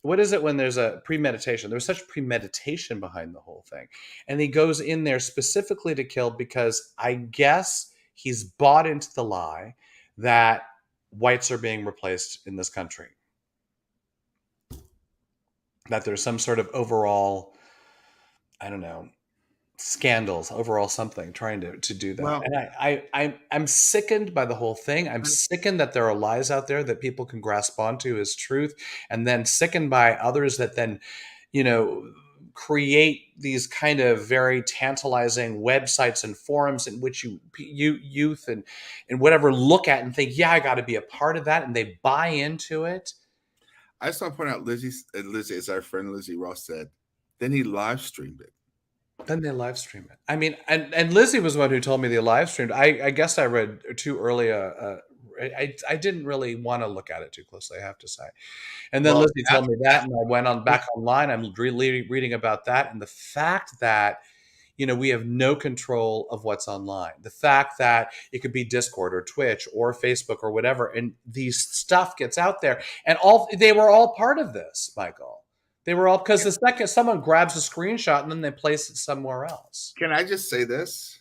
What is it when there's a premeditation? There's such premeditation behind the whole thing. And he goes in there specifically to kill because I guess he's bought into the lie that whites are being replaced in this country. That there's some sort of overall, I don't know, scandals, overall something trying to do that. Well, and I'm sickened by the whole thing. I'm sickened that there are lies out there that people can grasp onto as truth, and then sickened by others that then, you know, create these kind of very tantalizing websites and forums in which youth and whatever look at and think, yeah, I got to be a part of that, and they buy into it. I just want to point out Lizzie, as our friend Lizzie Ross said, then he live streamed it. Then they live stream it. I mean, and Lizzie was the one who told me they live streamed. I guess I read too early. I didn't really want to look at it too closely, I have to say. And then Lizzie told me that, and I went back online. I'm really reading about that, and the fact that, you know, we have no control of what's online. The fact that it could be Discord or Twitch or Facebook or whatever, and these stuff gets out there, and they were all part of this, Michael. They were all, because the second someone grabs a screenshot and then they place it somewhere else. Can I just say this?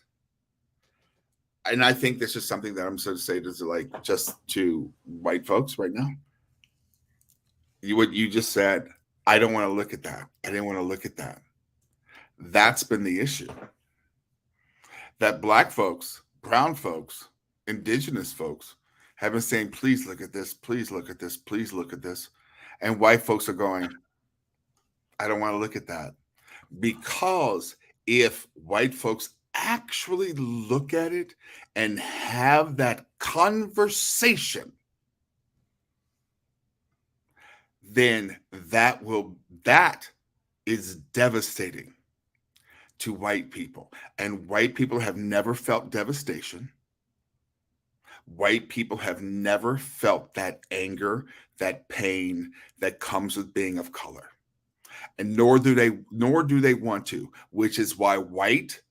And I think this is something that I'm going to say to white folks right now. What you just said, I don't want to look at that. I didn't want to look at that. That's been the issue. That Black folks, brown folks, indigenous folks have been saying, please look at this, please look at this, please look at this. And white folks are going, I don't want to look at that. Because if white folks actually look at it and have that conversation, then that is devastating to white people. And white people have never felt devastation. White people have never felt that anger, that pain that comes with being of color. And nor do they want to, which is why white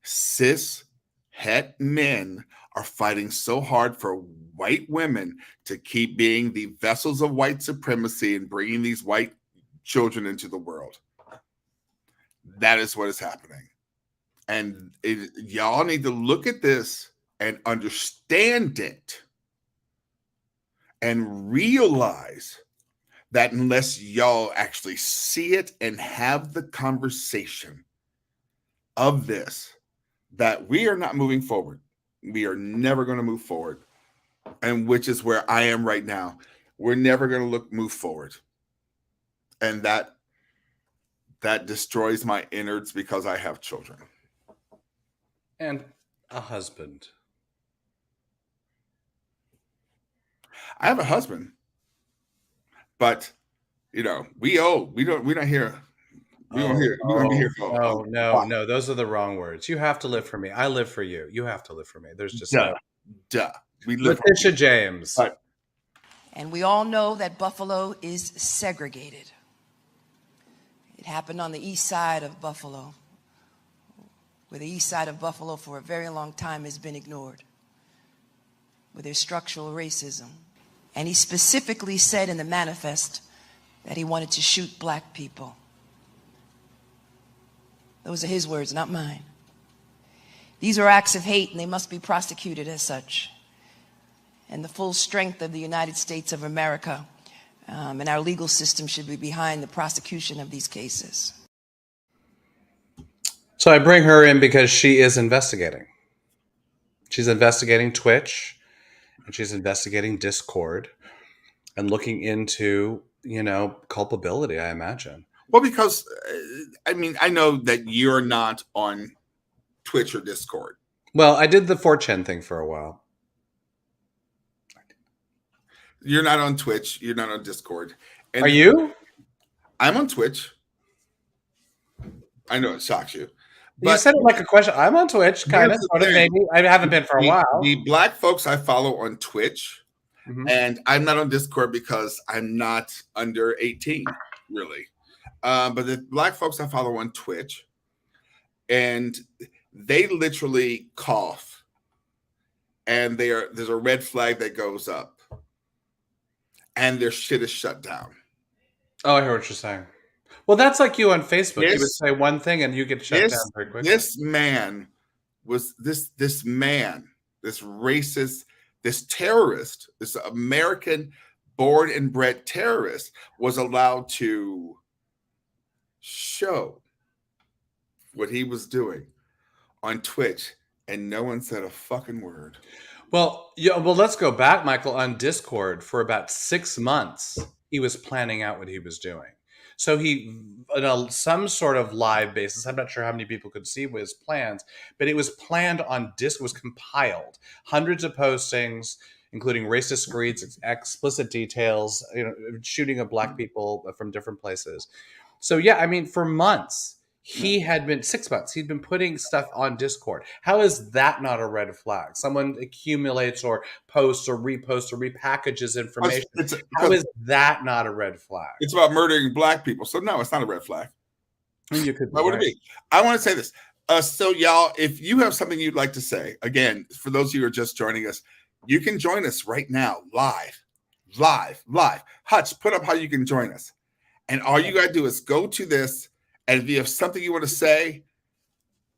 cis het men are fighting so hard for white women to keep being the vessels of white supremacy and bringing these white children into the world. That is what is happening. And y'all need to look at this and understand it and realize that unless y'all actually see it and have the conversation of this, that we are not moving forward. We are never going to move forward. And which is where I am right now. We're never going to move forward. And that destroys my innards because I have children. And a husband. I have a husband. But we don't hear. We don't hear. We're gonna be here for no. Those are the wrong words. You have to live for me. I live for you. You have to live for me. There's just duh. We live. Letitia James. And we all know that Buffalo is segregated. It happened on the east side of Buffalo, where the east side of Buffalo for a very long time has been ignored, where there's structural racism. And he specifically said in the manifest that he wanted to shoot black people. Those are his words, not mine. These are acts of hate, and they must be prosecuted as such. And the full strength of the United States of America and our legal system should be behind the prosecution of these cases. So I bring her in because she is investigating. She's investigating Twitch, and she's investigating Discord, and looking into, culpability, I imagine. Well, because, I know that you're not on Twitch or Discord. Well, I did the 4chan thing for a while. You're not on Twitch. You're not on Discord. And are you? I'm on Twitch. I know it shocks you. But you said it like a question. I'm on Twitch, kind of, sort of, maybe. I haven't been for a while. The black folks I follow on Twitch, and I'm not on Discord because I'm not under 18, really. But the black folks I follow on Twitch, and they literally cough, and there's a red flag that goes up, and their shit is shut down. Oh, I hear what you're saying. Well, that's like you on Facebook. You would say one thing and you get shut down very quickly. This man was this racist, this terrorist, this American born and bred terrorist was allowed to show what he was doing on Twitch, and no one said a fucking word. Well, let's go back, Michael. On Discord for about 6 months, he was planning out what he was doing. So he, on some sort of live basis, I'm not sure how many people could see his plans, but it was planned on Discord, was compiled. Hundreds of postings, including racist screeds, explicit details, shooting of black people from different places. So for months, he had been 6 months. He'd been putting stuff on Discord. How is that not a red flag? Someone accumulates or posts or reposts or repackages information. How is that not a red flag? It's about murdering black people. So no, it's not a red flag. You could. What would it be? I want to say this. So y'all, if you have something you'd like to say, again, for those of you who are just joining us, you can join us right now, live. Hutch, put up how you can join us. And all you got to do is go to this. And if you have something you want to say,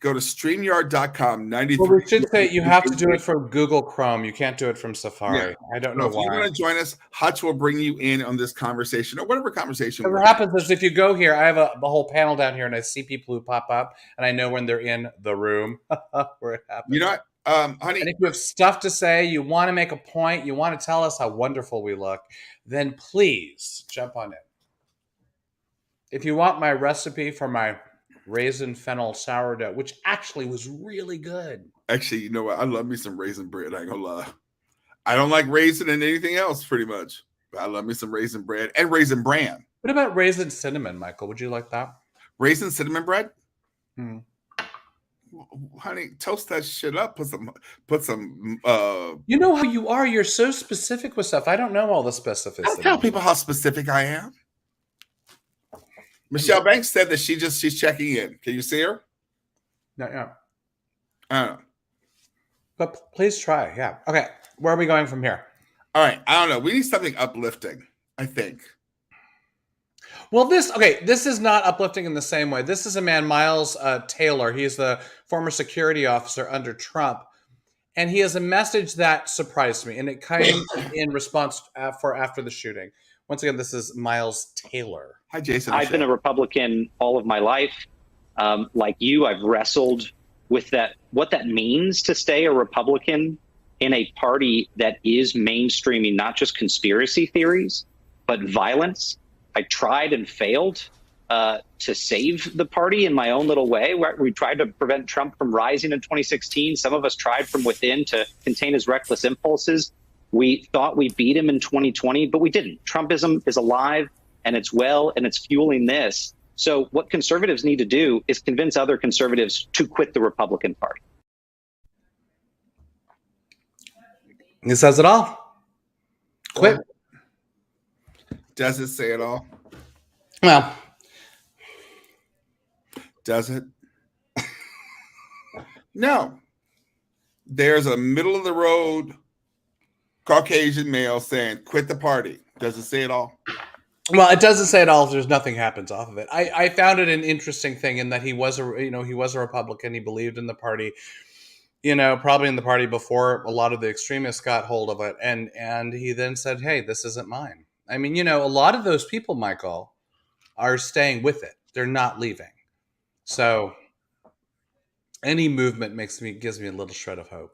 go to StreamYard.com. Well, we should say you have to do it from Google Chrome. You can't do it from Safari. Yeah. I don't know why. If you want to join us, Hutch will bring you in on this conversation or whatever conversation. What happens is if you go here, I have a whole panel down here, and I see people who pop up, and I know when they're in the room where it happens. You know what, honey? And if you have stuff to say, you want to make a point, you want to tell us how wonderful we look, then please jump on in. If you want my recipe for my raisin fennel sourdough, which actually was really good. Actually, you know what? I love me some raisin bread. I ain't gonna lie. I don't like raisin and anything else pretty much. But I love me some raisin bread and raisin bran. What about raisin cinnamon, Michael? Would you like that? Raisin cinnamon bread? Honey, toast that shit up. Put some. You know how you are. You're so specific with stuff. I don't know all the specificity. I tell people how specific I am. Michelle Banks said that she's checking in. Can you see her? Not yet. I don't know. But please try. Yeah. Okay. Where are we going from here? All right. I don't know. We need something uplifting, I think. Well, this is not uplifting in the same way. This is a man, Miles Taylor. He's the former security officer under Trump. And he has a message that surprised me. And it came in response after the shooting. Once again, this is Miles Taylor. Hi, Jason. I've been a Republican all of my life. Like you, I've wrestled with what that means to stay a Republican in a party that is mainstreaming not just conspiracy theories, but violence. I tried and failed to save the party in my own little way. We tried to prevent Trump from rising in 2016. Some of us tried from within to contain his reckless impulses. We thought we beat him in 2020, but we didn't. Trumpism is alive, and it's well, and it's fueling this. So what conservatives need to do is convince other conservatives to quit the Republican Party. He says it all. Quit. Does it say it all? Well, does it? No. There's a middle of the road Caucasian male saying, quit the party. Does it say it all? Well, it doesn't say it all if there's nothing happens off of it. I found it an interesting thing in that he was a Republican. He believed in the party, probably in the party before a lot of the extremists got hold of it. And he then said, hey, this isn't mine. I mean, a lot of those people, Michael, are staying with it. They're not leaving. So any movement gives me a little shred of hope.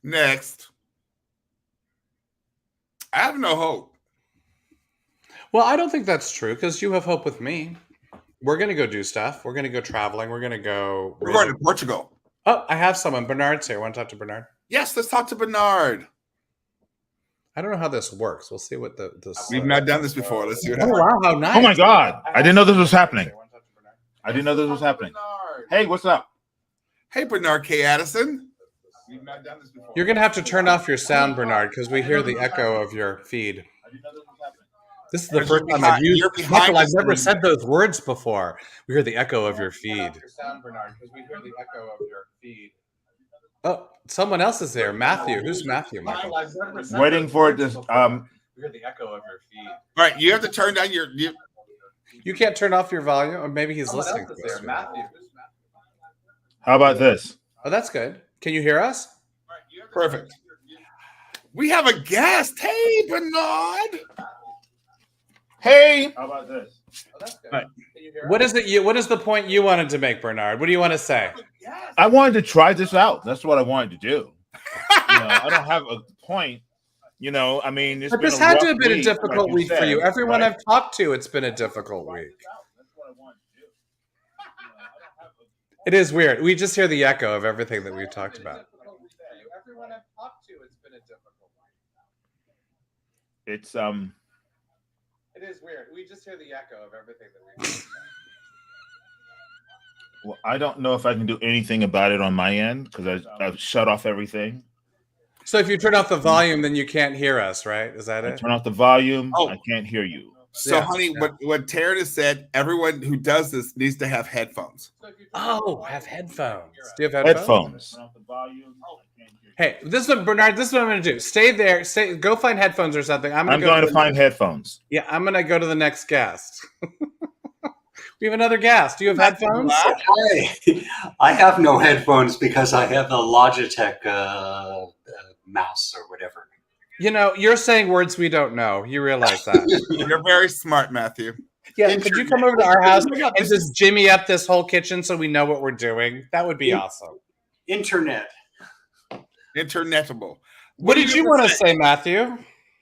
Next. I have no hope. Well, I don't think that's true because you have hope with me. We're going to go do stuff. We're going to go traveling. We're going to go. We're going to Portugal. Oh, I have someone. Bernard's here. Want to talk to Bernard? Yes, let's talk to Bernard. I don't know how this works. We'll see what We've not done this before. Let's see what happens. happens. Wow, how nice. Oh my God. I didn't know this was happening. Hey, what's up? Hey, Bernard K. Addison. We've not done this before. You're going to have to turn off your sound, Bernard, because we hear the echo of your feed. This is the first time I've used Michael. I've never said those words before. We hear the echo of your feed. Oh, someone else is there. Matthew. Who's Matthew, Michael? Waiting for it to. We hear the echo of your feed. All right, you have to turn down your. You can't turn off your volume, or maybe he's listening to this. Matthew. How about this? Oh, that's good. Can you hear us? Perfect. We have a guest. Hey, Bernard. Hey. How about this? Oh, that's good. Right. What is it? What is the point you wanted to make, Bernard? What do you want to say? I wanted to try this out. That's what I wanted to do. I don't have a point. I mean, but this had to have been a difficult week for you. Everyone I've talked to, it's been a difficult week. It is weird. We just hear the echo of everything that we've talked about. Everyone I've talked to, it's been a difficult week. It's It is weird. We just hear the echo of everything that we've talked about. Well, I don't know if I can do anything about it on my end because I've shut off everything. So if you turn off the volume, then you can't hear us, right? Is that it? Turn off the volume. Oh. I can't hear you. So, honey, what Taryn has said, everyone who does this needs to have headphones. Oh, have headphones. Do you have headphones? Hey, this is what Bernard. This is what I'm going to do. Stay there. Go find headphones or something. I'm going to find headphones. Yeah, I'm going to go to the next guest. We have another guest. Do you have headphones? Hi. I have no headphones because I have the Logitech mouse or whatever. You're saying words we don't know. You realize that. You're very smart, Matthew. Yeah, could you come over to our house and just jimmy up this whole kitchen so we know what we're doing? That would be awesome. Internet. Internetable. What did you want to say, Matthew?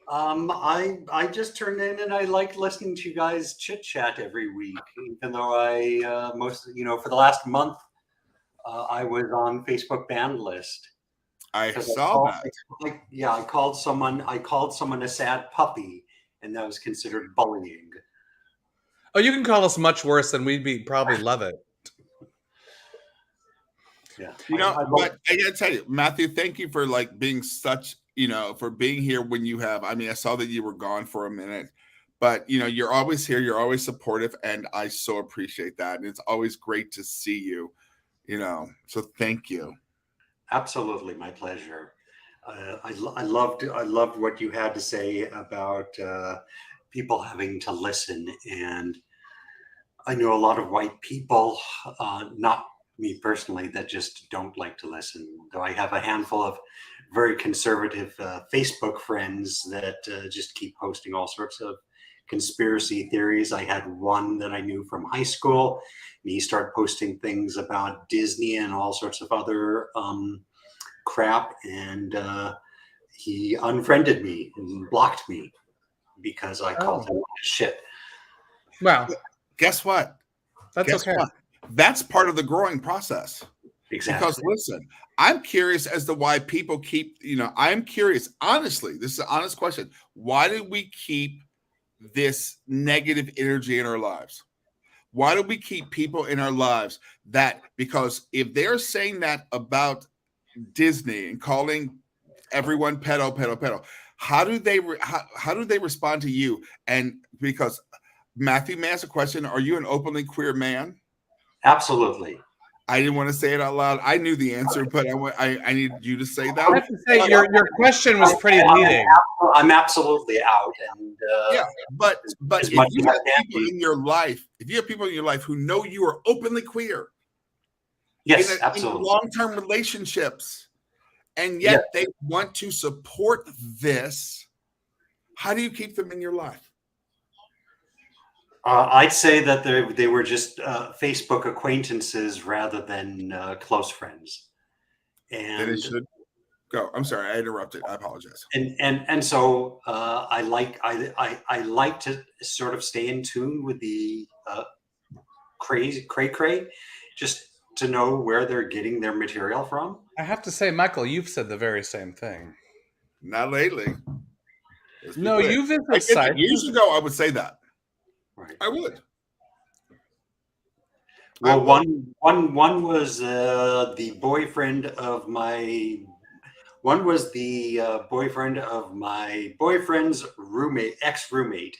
I just turned in and I like listening to you guys chit chat every week, even though I for the last month I was on Facebook banned list. I saw that. I called someone a sad puppy, and that was considered bullying. Oh, you can call us much worse, and we'd probably love it. Yeah, but I gotta tell you, Matthew, thank you for being such, for being here when you have. I mean, I saw that you were gone for a minute, but you're always here. You're always supportive, and I so appreciate that. And it's always great to see you. So thank you. Absolutely, my pleasure. I loved what you had to say about people having to listen, and I know a lot of white people, not me personally, that just don't like to listen. Though I have a handful of very conservative Facebook friends that just keep posting all sorts of conspiracy theories. I had one that I knew from high school, and he started posting things about Disney and all sorts of other crap, and he unfriended me and blocked me because I called him shit. Well, guess what? That's okay. What? That's part of the growing process. Exactly. Because listen, I'm curious as to why people keep, I'm curious, honestly, this is an honest question. Why do we keep this negative energy in our lives? Why do we keep people in our lives because if they're saying that about Disney and calling everyone pedo, how do they respond to you? And because Matthew may ask a question, are you an openly queer man? Absolutely. I didn't want to say it out loud. I knew the answer, but I need you to say that. I have to say your question was pretty leading. I'm absolutely out, and yeah, but if you have people in your life, who know you are openly queer, yes, absolutely, in long-term relationships, and yet they want to support this, how do you keep them in your life? I'd say that they were just Facebook acquaintances rather than close friends. And it should go. I'm sorry, I interrupted. I apologize. And so I like to sort of stay in tune with the cray, just to know where they're getting their material from. I have to say, Michael, you've said the very same thing. Not lately. No, you've emphasized. Years ago, I would say that. Right. I would. Well, one was the boyfriend of my. One was the boyfriend of my boyfriend's ex-roommate,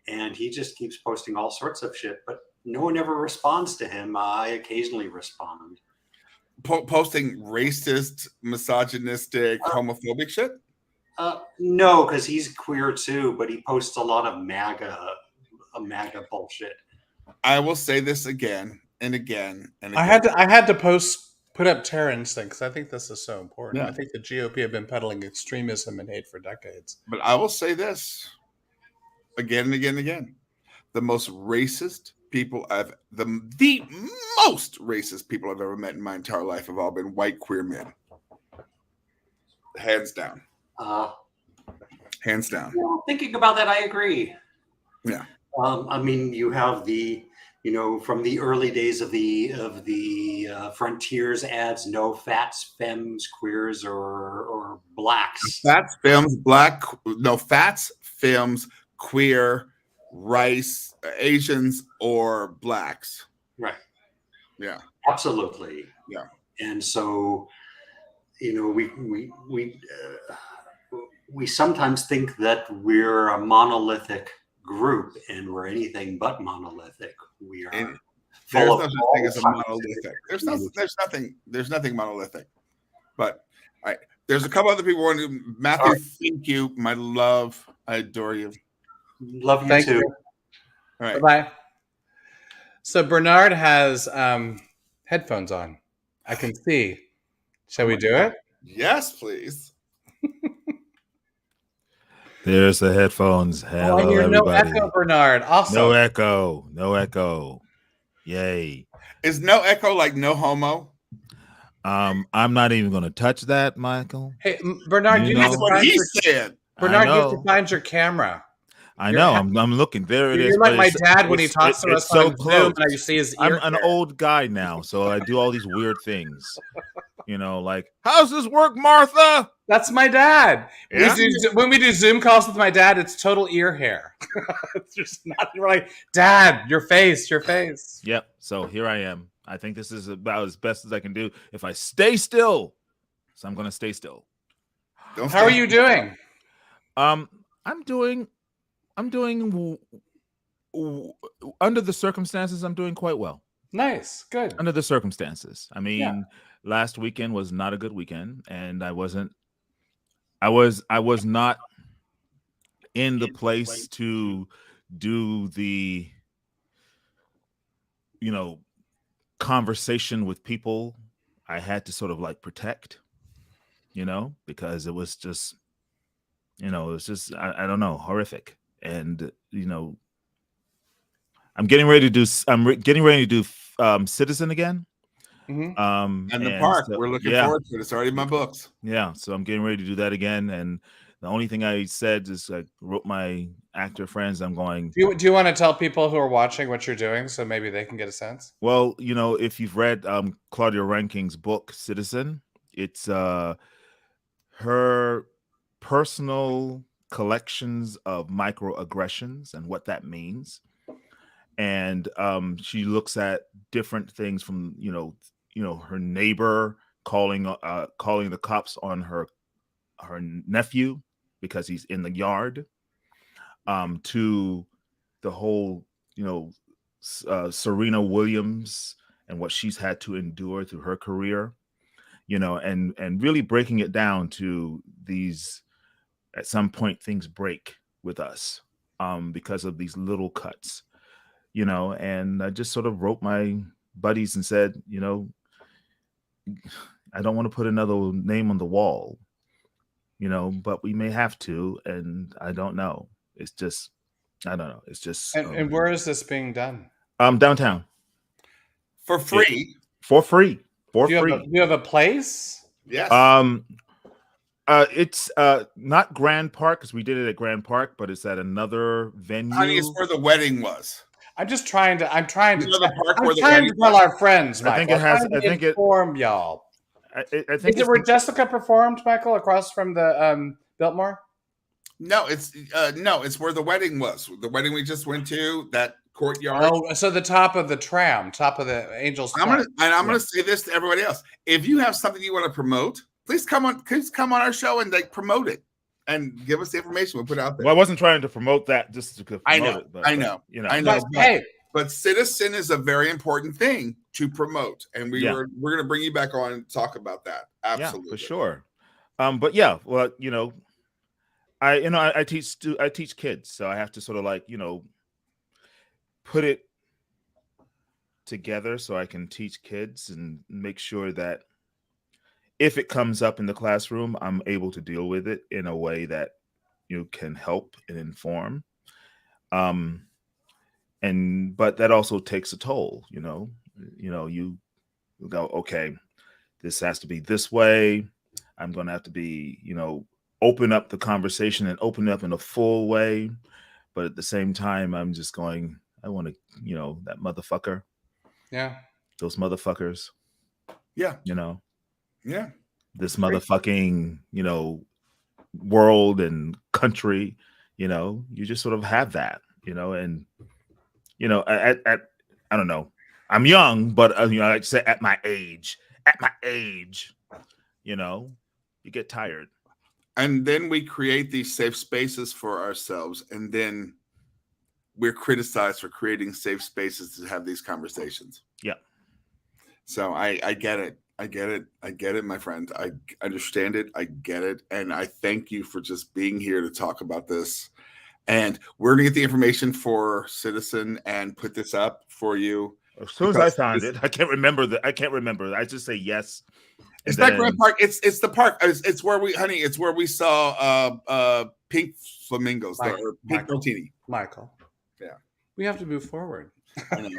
and he just keeps posting all sorts of shit, but no one ever responds to him. I occasionally respond. Posting racist, misogynistic, homophobic shit? No, because he's queer too, but he posts a lot of MAGA bullshit. I will say this again and again and again. I had to put up Terran's thing because I think this is so important. Yeah. I think the GOP have been peddling extremism and hate for decades. But I will say this again and again and again. The most racist people the most racist people I've ever met in my entire life have all been white queer men. Hands down. Hands down. Well, thinking about that, I agree. Yeah. I mean, you have from the early days of the Frontiers ads, no fats, femmes, queers, or blacks. Fats, femmes, queer, rice, Asians, or blacks. Right. Yeah. Absolutely. Yeah. And so, we sometimes think that we're a monolithic group, and we're anything but monolithic. We are. There's no such thing as a monolithic. There's nothing monolithic. But there's a couple other people wanting. Matthew, thank you, my love. I adore you. Love you too. All right. Bye. So Bernard has headphones on. I can see. Shall we do it? Yes, please. There's the headphones. Hello, and you're everybody. No echo, Bernard. Awesome. No echo. No echo. Yay. Is no echo like no homo? I'm not even going to touch that, Michael. Hey, Bernard, you that's what he said. Bernard, you have to find your camera. I know. I'm looking. There it is. You're like my dad when he talks to us on Zoom, and I see his ear. I'm an old guy now, so I do all these weird things. Like, how's this work, Martha? That's my dad. Yeah? When we do Zoom calls with my dad, it's total ear hair. It's just not. We're like, Dad, your face. Yep. So here I am. I think this is about as best as I can do if I stay still. So I'm going to stay still. How are you doing? I'm doing under the circumstances. I'm doing quite well. Nice, good. Under the circumstances. I mean, last weekend was not a good weekend, and I was not in the place to do the conversation with people I had to sort of like protect. you know, because it was just, you know, it was just, I don't know, horrific. And, you know, I'm getting ready to do Citizen again. And the park. So, we're looking forward to it. It's already in my books. Yeah. So I'm getting ready to do that again. And the only thing I said is I wrote my actor friends. I'm going. Do you want to tell people who are watching what you're doing so maybe they can get a sense? Well, you know, if you've read Claudia Rankine's book, Citizen, it's her personal collections of microaggressions and what that means. And she looks at different things from, you know, her neighbor calling the cops on her nephew because he's in the yard, to the whole, you know, Serena Williams and what she's had to endure through her career, you know, and really breaking it down to these, at some point things break with us because of these little cuts, you know. And I just sort of wrote my buddies and said, you know, I don't want to put another name on the wall, you know, but we may have to, and I don't know. It's just, I don't know. It's just. And where is this being done? Downtown. For free. For free. For do free. You have a place? Yes. It's not Grand Park, because we did it at Grand Park, but it's at another venue. Honey, it's where the wedding was. I'm trying to tell our friends, Michael. I think it has. I think inform y'all. I think is it where Jessica performed, Michael, across from the Biltmore? No, it's where the wedding was. The wedding we just went to, that courtyard. Oh, so the top of the tram, top of the Angels. I'm gonna say this to everybody else. If you have something you want to promote, please come on our show and like promote it and give us the information. We'll put it out there. Well, I wasn't trying to promote that just to promote it. I know. But Citizen is a very important thing to promote, and we're going to bring you back on and talk about that. Absolutely, for sure. But yeah, well, you know, I teach kids, so I have to sort of like, you know, put it together so I can teach kids and make sure that if it comes up in the classroom, I'm able to deal with it in a way that you can help and inform. But that also takes a toll, you know. You go, okay, this has to be this way. I'm going to have to be, you know, open up the conversation and open up in a full way. But at the same time, I'm just going, I want to, you know, that motherfucker. Yeah. Those motherfuckers. Yeah. You know. Yeah. This motherfucking, you know, world and country, you know, you just sort of have that, you know. And, you know, at I don't know, I'm young, but you know, I'd say at my age, you know, you get tired. And then we create these safe spaces for ourselves, and then we're criticized for creating safe spaces to have these conversations. Yeah. So I get it. I get it, my friend. I understand it. I get it. And I thank you for just being here to talk about this. And we're going to get the information for Citizen and put this up for you. As soon as I found it, I can't remember. I just say yes. It's not Grand Park. It's the park. It's where we saw pink flamingos or pink martini. Michael. Yeah. We have to move forward. I know.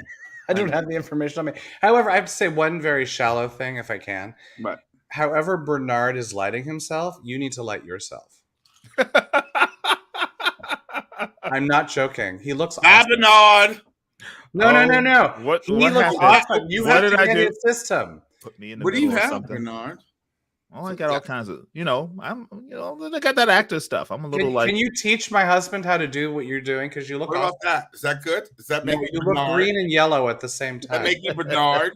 I don't have the information on me. However, I have to say one very shallow thing, if I can. Right. However Bernard is lighting himself, you need to light yourself. I'm not joking. He looks awesome. Bernard. No. What he looks awesome. You have to get his system. Put me in the what do you middle of have, something. Bernard? Oh, I got all kinds of, you know, I got that actor stuff. I'm a little Can you teach my husband how to do what you're doing? Because you look What awesome. about that? Is that good? Does that make You look green and yellow at the same Does that time. make you Bernard?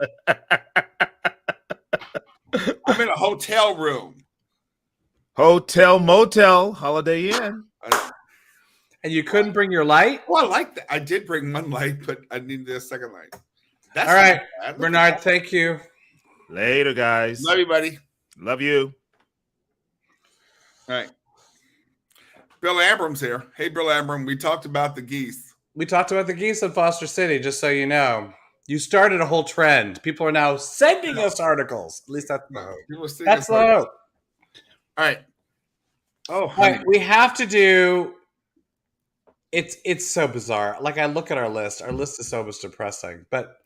I'm in a hotel room. Hotel, motel, Holiday Inn. And you couldn't bring your light? Well, I like that. I did bring one light, but I needed a second light. That's all right, not bad. Look Bernard, at that. thank you. Later, guys. Love you, buddy. Love you. All right. Bill Ambram's here. Hey, Bill Ambram. We talked about the geese. We talked about the geese in Foster City, just so you know. You started a whole trend. People are now sending us articles. At least that's the hope. People are sending That's us the hope. All right. Oh, all right, we have to do. It's so bizarre. Like I look at our list. Our list is so much depressing. But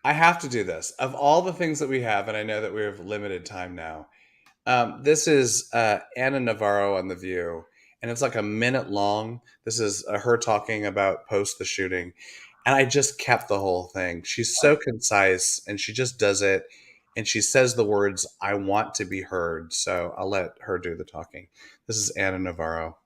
I have to do this. Of all the things that we have, and I know that we have limited time now. This is Ana Navarro on The View, and it's like a minute long. This is her talking about post the shooting, and I just kept the whole thing. She's so concise, and she just does it, and she says the words, "I want to be heard." So I'll let her do the talking. This is Ana Navarro.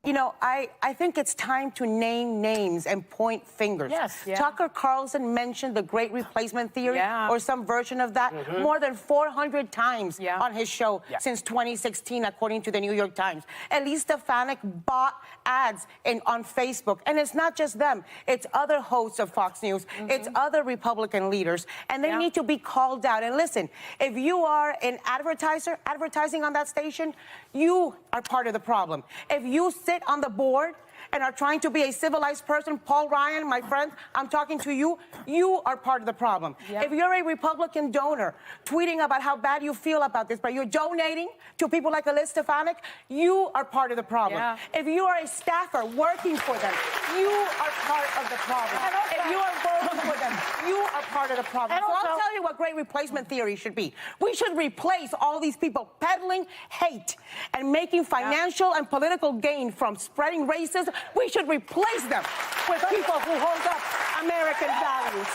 You know, I think it's time to name names and point fingers. Yes. Yeah. Tucker Carlson mentioned the great replacement theory or some version of that more than 400 times on his show since 2016, according to the New York Times. Elise Stefanik bought ads on Facebook. And it's not just them. It's other hosts of Fox News. It's other Republican leaders. And they need to be called out. And listen, if you are an advertiser advertising on that station, you are part of the problem. If you sit on the board and are trying to be a civilized person, Paul Ryan, my friend, I'm talking to you, you are part of the problem. If you're a Republican donor tweeting about how bad you feel about this, but you're donating to people like Elise Stefanik, you are part of the problem. If you are a staffer working for them, you are part of the problem. If you are voting for them, you are part of the problem. So I'll tell you what great replacement theory should be. We should replace all these people peddling hate and making financial and political gain from spreading racism. We should replace them with people who hold up American values.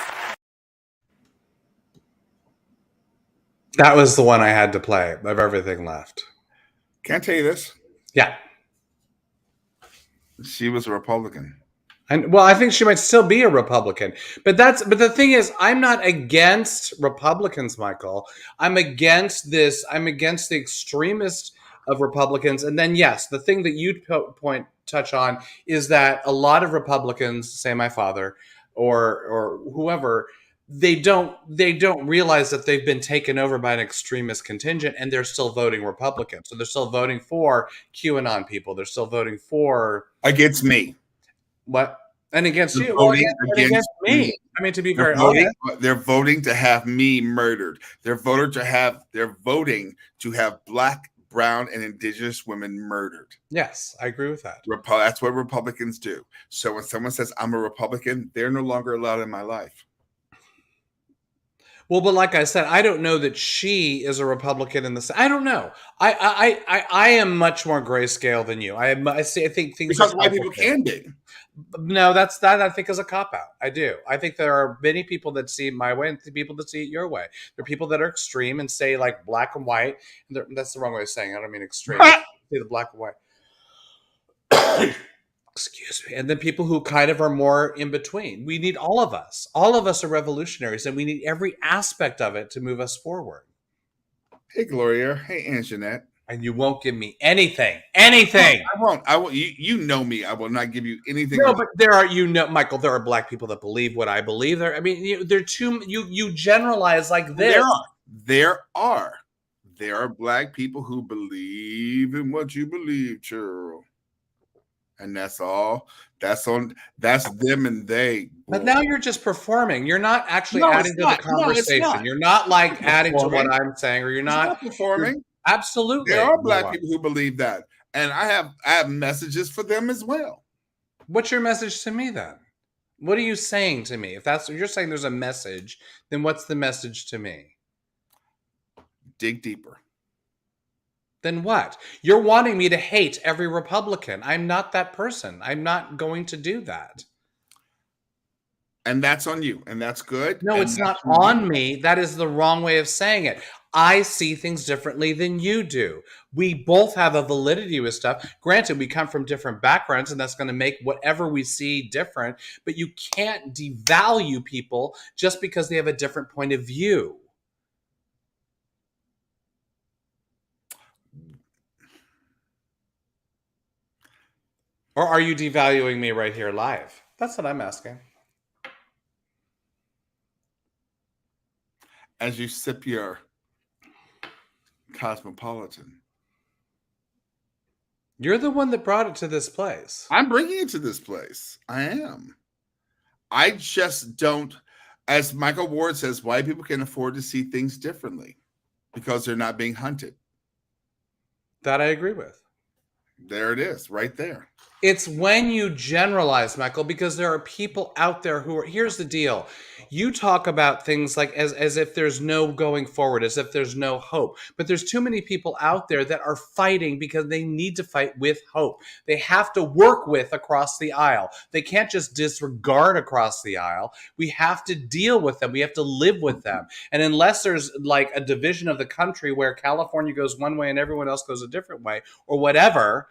That was the one I had to play of everything left. Can't tell you this. Yeah. She was a Republican. And well, I think she might still be a Republican. But the thing is, I'm not against Republicans, Michael. I'm against this. I'm against the extremist of Republicans. And then, yes, the thing that you'd touch on is that a lot of Republicans, say my father or whoever, they don't realize that they've been taken over by an extremist contingent, and they're still voting Republican. So they're still voting for QAnon people. They're still voting for against me. What? And against they're you? Voting Well, against me. I mean, to be very honest, honest, they're voting to have me murdered. They're voting to have Black, brown, and indigenous women murdered. Yes, I agree with that. That's what Republicans do. So when someone says I'm a Republican, they're no longer allowed in my life. Well, but like I said, I don't know that she is a Republican in the. I don't know. I am much more grayscale than you. I think things because white people can be. No, that I think is a cop out. I do. I think there are many people that see it my way and people that see it your way. There are people that are extreme and say like black and white. And that's the wrong way of saying it. I don't mean extreme. Say the black and white. Excuse me. And then people who kind of are more in between. We need all of us. All of us are revolutionaries, and we need every aspect of it to move us forward. Hey, Gloria. Hey, Anjanette. And you won't give me anything. Anything. I won't. I will. You know me. I will not give you anything. No, but there are, Michael, there are black people that believe what I believe. They're too. You generalize like this. There are black people who believe in what you believe, Cheryl. And that's all. That's them and they. But now you're just performing. You're not actually adding to the conversation. You're not like adding to what I'm saying, or you're not performing. Absolutely. There are black people who believe that. And I have messages for them as well. What's your message to me then? What are you saying to me? If that's what you're saying, there's a message, then what's the message to me? Dig deeper. Then what? You're wanting me to hate every Republican. I'm not that person. I'm not going to do that. And that's on you. And that's good. No, it's not on me. That is the wrong way of saying it. I see things differently than you do. We both have a validity with stuff. Granted, we come from different backgrounds, and that's going to make whatever we see different. But you can't devalue people just because they have a different point of view. Or are you devaluing me right here live? That's what I'm asking. As you sip your Cosmopolitan. You're the one that brought it to this place. I'm bringing it to this place. I am. I just don't. as Michael Ward says, white people can afford to see things differently because they're not being hunted. That I agree with. There it is, right there. It's when you generalize, Michael, because there are people out there who are, here's the deal. You talk about things like as if there's no going forward, as if there's no hope. But there's too many people out there that are fighting because they need to fight with hope. They have to work with across the aisle. They can't just disregard across the aisle. We have to deal with them. We have to live with them. And unless there's like a division of the country where California goes one way and everyone else goes a different way or whatever,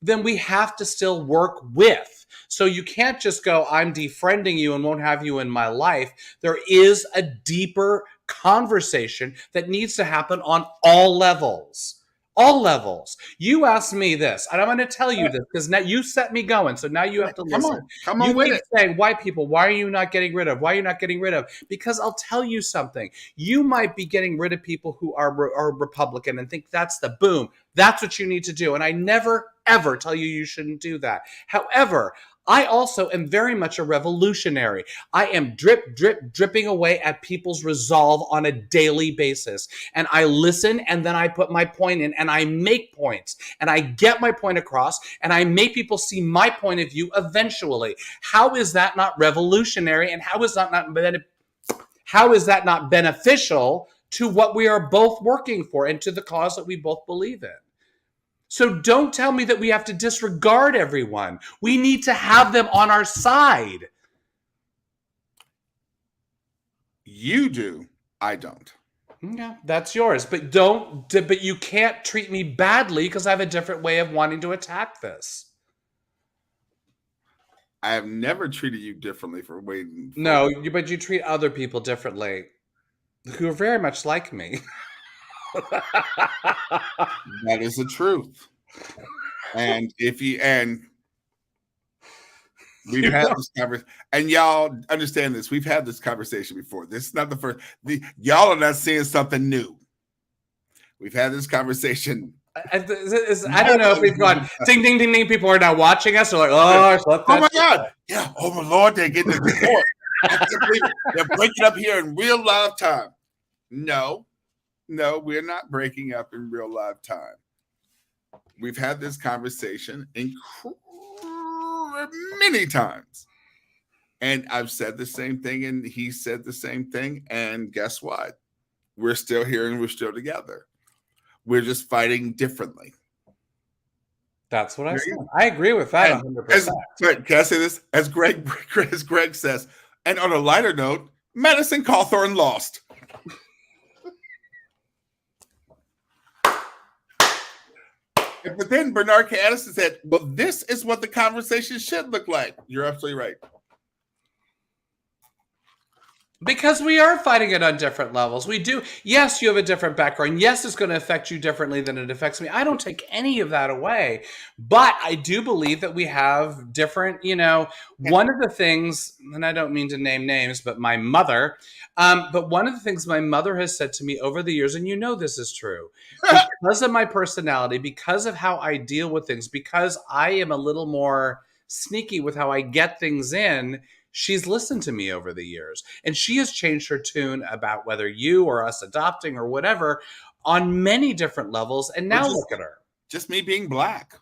then we have to still work with. So you can't just go, I'm defriending you and won't have you in my life. There is a deeper conversation that needs to happen on all levels. All levels. You asked me this, and I'm going to tell you this because now you set me going. So now you have to listen. Come on you with keep it. saying, white people, why are you not getting rid of? Why are you not getting rid of? Because I'll tell you something. You might be getting rid of people who are Republican and think that's the boom. That's what you need to do. And I never, ever tell you shouldn't do that. However, I also am very much a revolutionary. I am dripping away at people's resolve on a daily basis. And I listen and then I put my point in and I make points and I get my point across and I make people see my point of view eventually. How is that not revolutionary? And how is that not beneficial to what we are both working for and to the cause that we both believe in? So don't tell me that we have to disregard everyone. We need to have them on our side. You do. I don't. Yeah, that's yours. But you can't treat me badly because I have a different way of wanting to attack this. I have never treated you differently for waiting. No, but you treat other people differently who are very much like me. That is the truth. And we've had this conversation, and y'all understand this. We've had this conversation before. This is not the first. Y'all are not seeing something new. We've had this conversation. I don't know if we've gone ding, ding, ding, ding. People are now watching us. They're like, oh my God. Yeah. Oh, my Lord. They're getting the report. I can't believe it. They're breaking up here in real live time. No, we're not breaking up in real live time. We've had this conversation many times. And I've said the same thing, and he said the same thing. And guess what? We're still here and we're still together. We're just fighting differently. That's what I said. I agree with that 100%. Can I say this? As Greg says, and on a lighter note, Madison Cawthorn lost. But then Bernard K. Addison said, well, this is what the conversation should look like. You're absolutely right. Because we are fighting it on different levels. We do. Yes, you have a different background. Yes, it's going to affect you differently than it affects me. I don't take any of that away. But I do believe that we have different, one of the things, and I don't mean to name names, but my mother, but one of the things my mother has said to me over the years, and this is true, because of my personality, because of how I deal with things, because I am a little more sneaky with how I get things in, she's listened to me over the years, and she has changed her tune about whether you or us adopting or whatever on many different levels. And now look at her. Just me being black.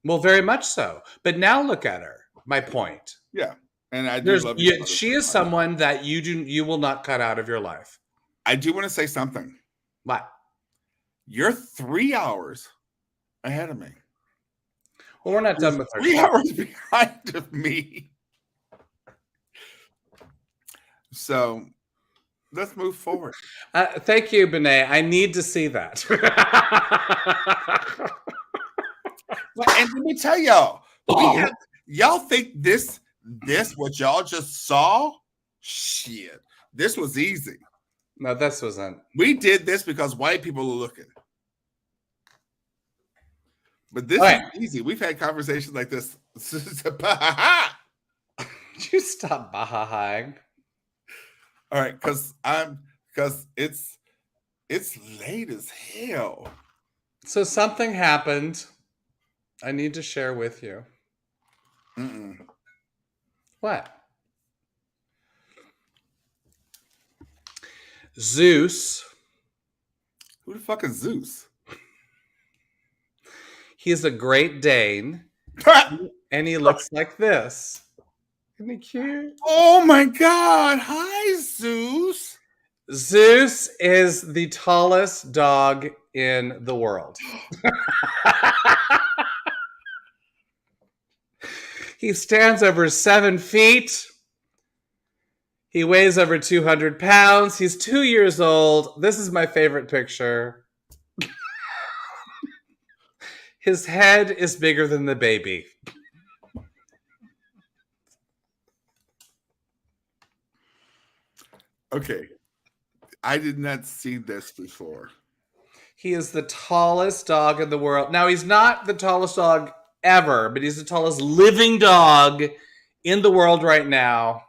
Well, very much so. But now look at her. My point. Yeah. And I do love you. She is someone that you will not cut out of your life. I do want to say something. What? You're 3 hours ahead of me. Well, we're not done with her. 3 hours behind of me. So let's move forward. Thank you, Benet. I need to see that. And let me tell y'all, y'all think this what y'all just saw? Shit, this was easy. No, this wasn't. We did this because white people are looking. But this is easy. We've had conversations like this. You stop bahahaing. All right, because it's late as hell. So something happened. I need to share with you. Mm-mm. What? Zeus. Who the fuck is Zeus? He's a Great Dane. And he looks like this. Isn't he cute? Oh my God. Hi, Zeus. Zeus is the tallest dog in the world. He stands over 7 feet. He weighs over 200 pounds. He's 2 years old. This is my favorite picture. His head is bigger than the baby. Okay. I did not see this before. He is the tallest dog in the world. Now, he's not the tallest dog ever, but he's the tallest living dog in the world right now.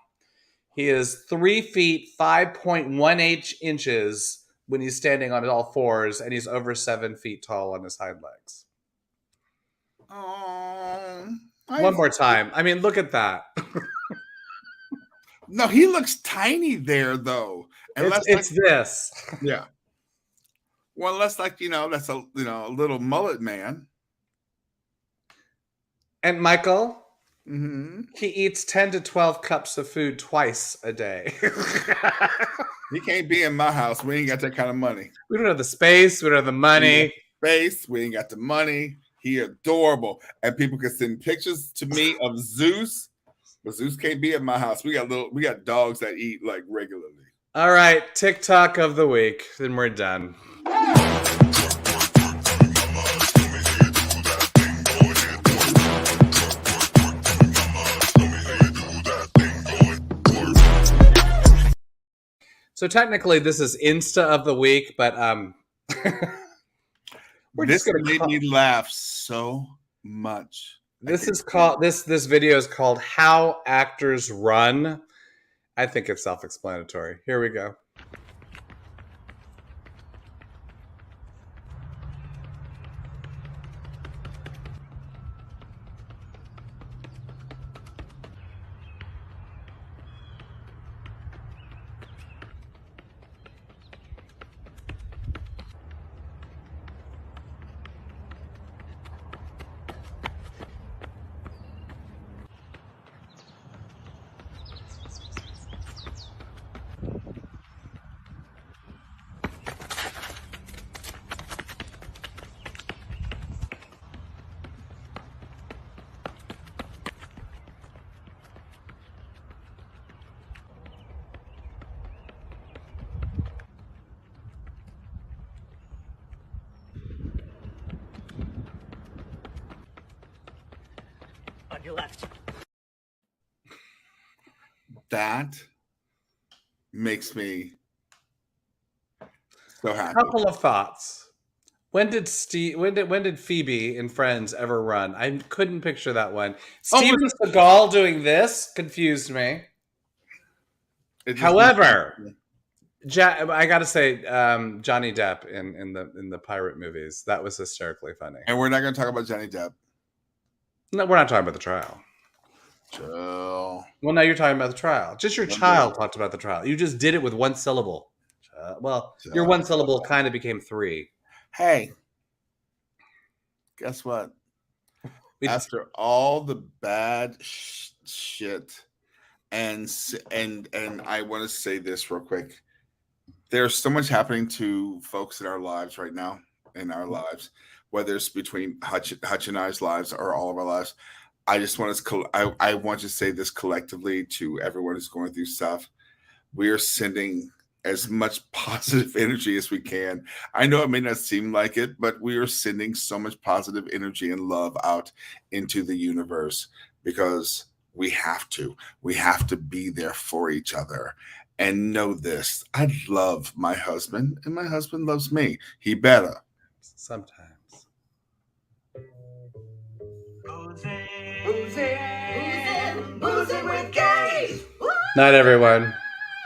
He is 3 feet, 5.18 inches when he's standing on all fours, and he's over 7 feet tall on his hind legs. One more time. I mean, look at that. No, he looks tiny there, though. It's this. Yeah. Well, unless that's a little mullet man. And Michael, he eats 10 to 12 cups of food twice a day. He can't be in my house. We ain't got that kind of money. We don't have the space. We don't have the money. We ain't got the money. He adorable. And people can send pictures to me of Zeus. But Zeus can't be at my house. We got dogs that eat like regularly. All right, TikTok of the week. Then we're done. So technically, this is Insta of the week, but this made me laugh so much. This is called this video is called How Actors Run. I think it's self-explanatory. Here we go. On your left. That makes me so happy. A couple of thoughts. When did Phoebe in Friends ever run? I couldn't picture that one. Steven Seagal doing this confused me. However, I gotta say, Johnny Depp in the pirate movies, that was hysterically funny. And we're not going to talk about Johnny Depp. No, we're not talking about the trial. Chill. Well, now you're talking about the trial. Just your child talked about the trial. You just did it with one syllable. Your one syllable kind of became 3. Hey, guess what? After all the bad shit, and I want to say this real quick. There's so much happening to folks in our lives right now, whether it's between Hutch and I's lives or all of our lives. I just want I want to say this collectively to everyone who's going through stuff. We are sending as much positive energy as we can. I know it may not seem like it, but we are sending so much positive energy and love out into the universe because we have to. We have to be there for each other. And know this, I love my husband, and my husband loves me. He better. Sometimes. Boozing with gays. Night, everyone.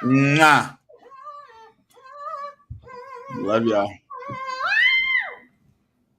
Nah. Love y'all.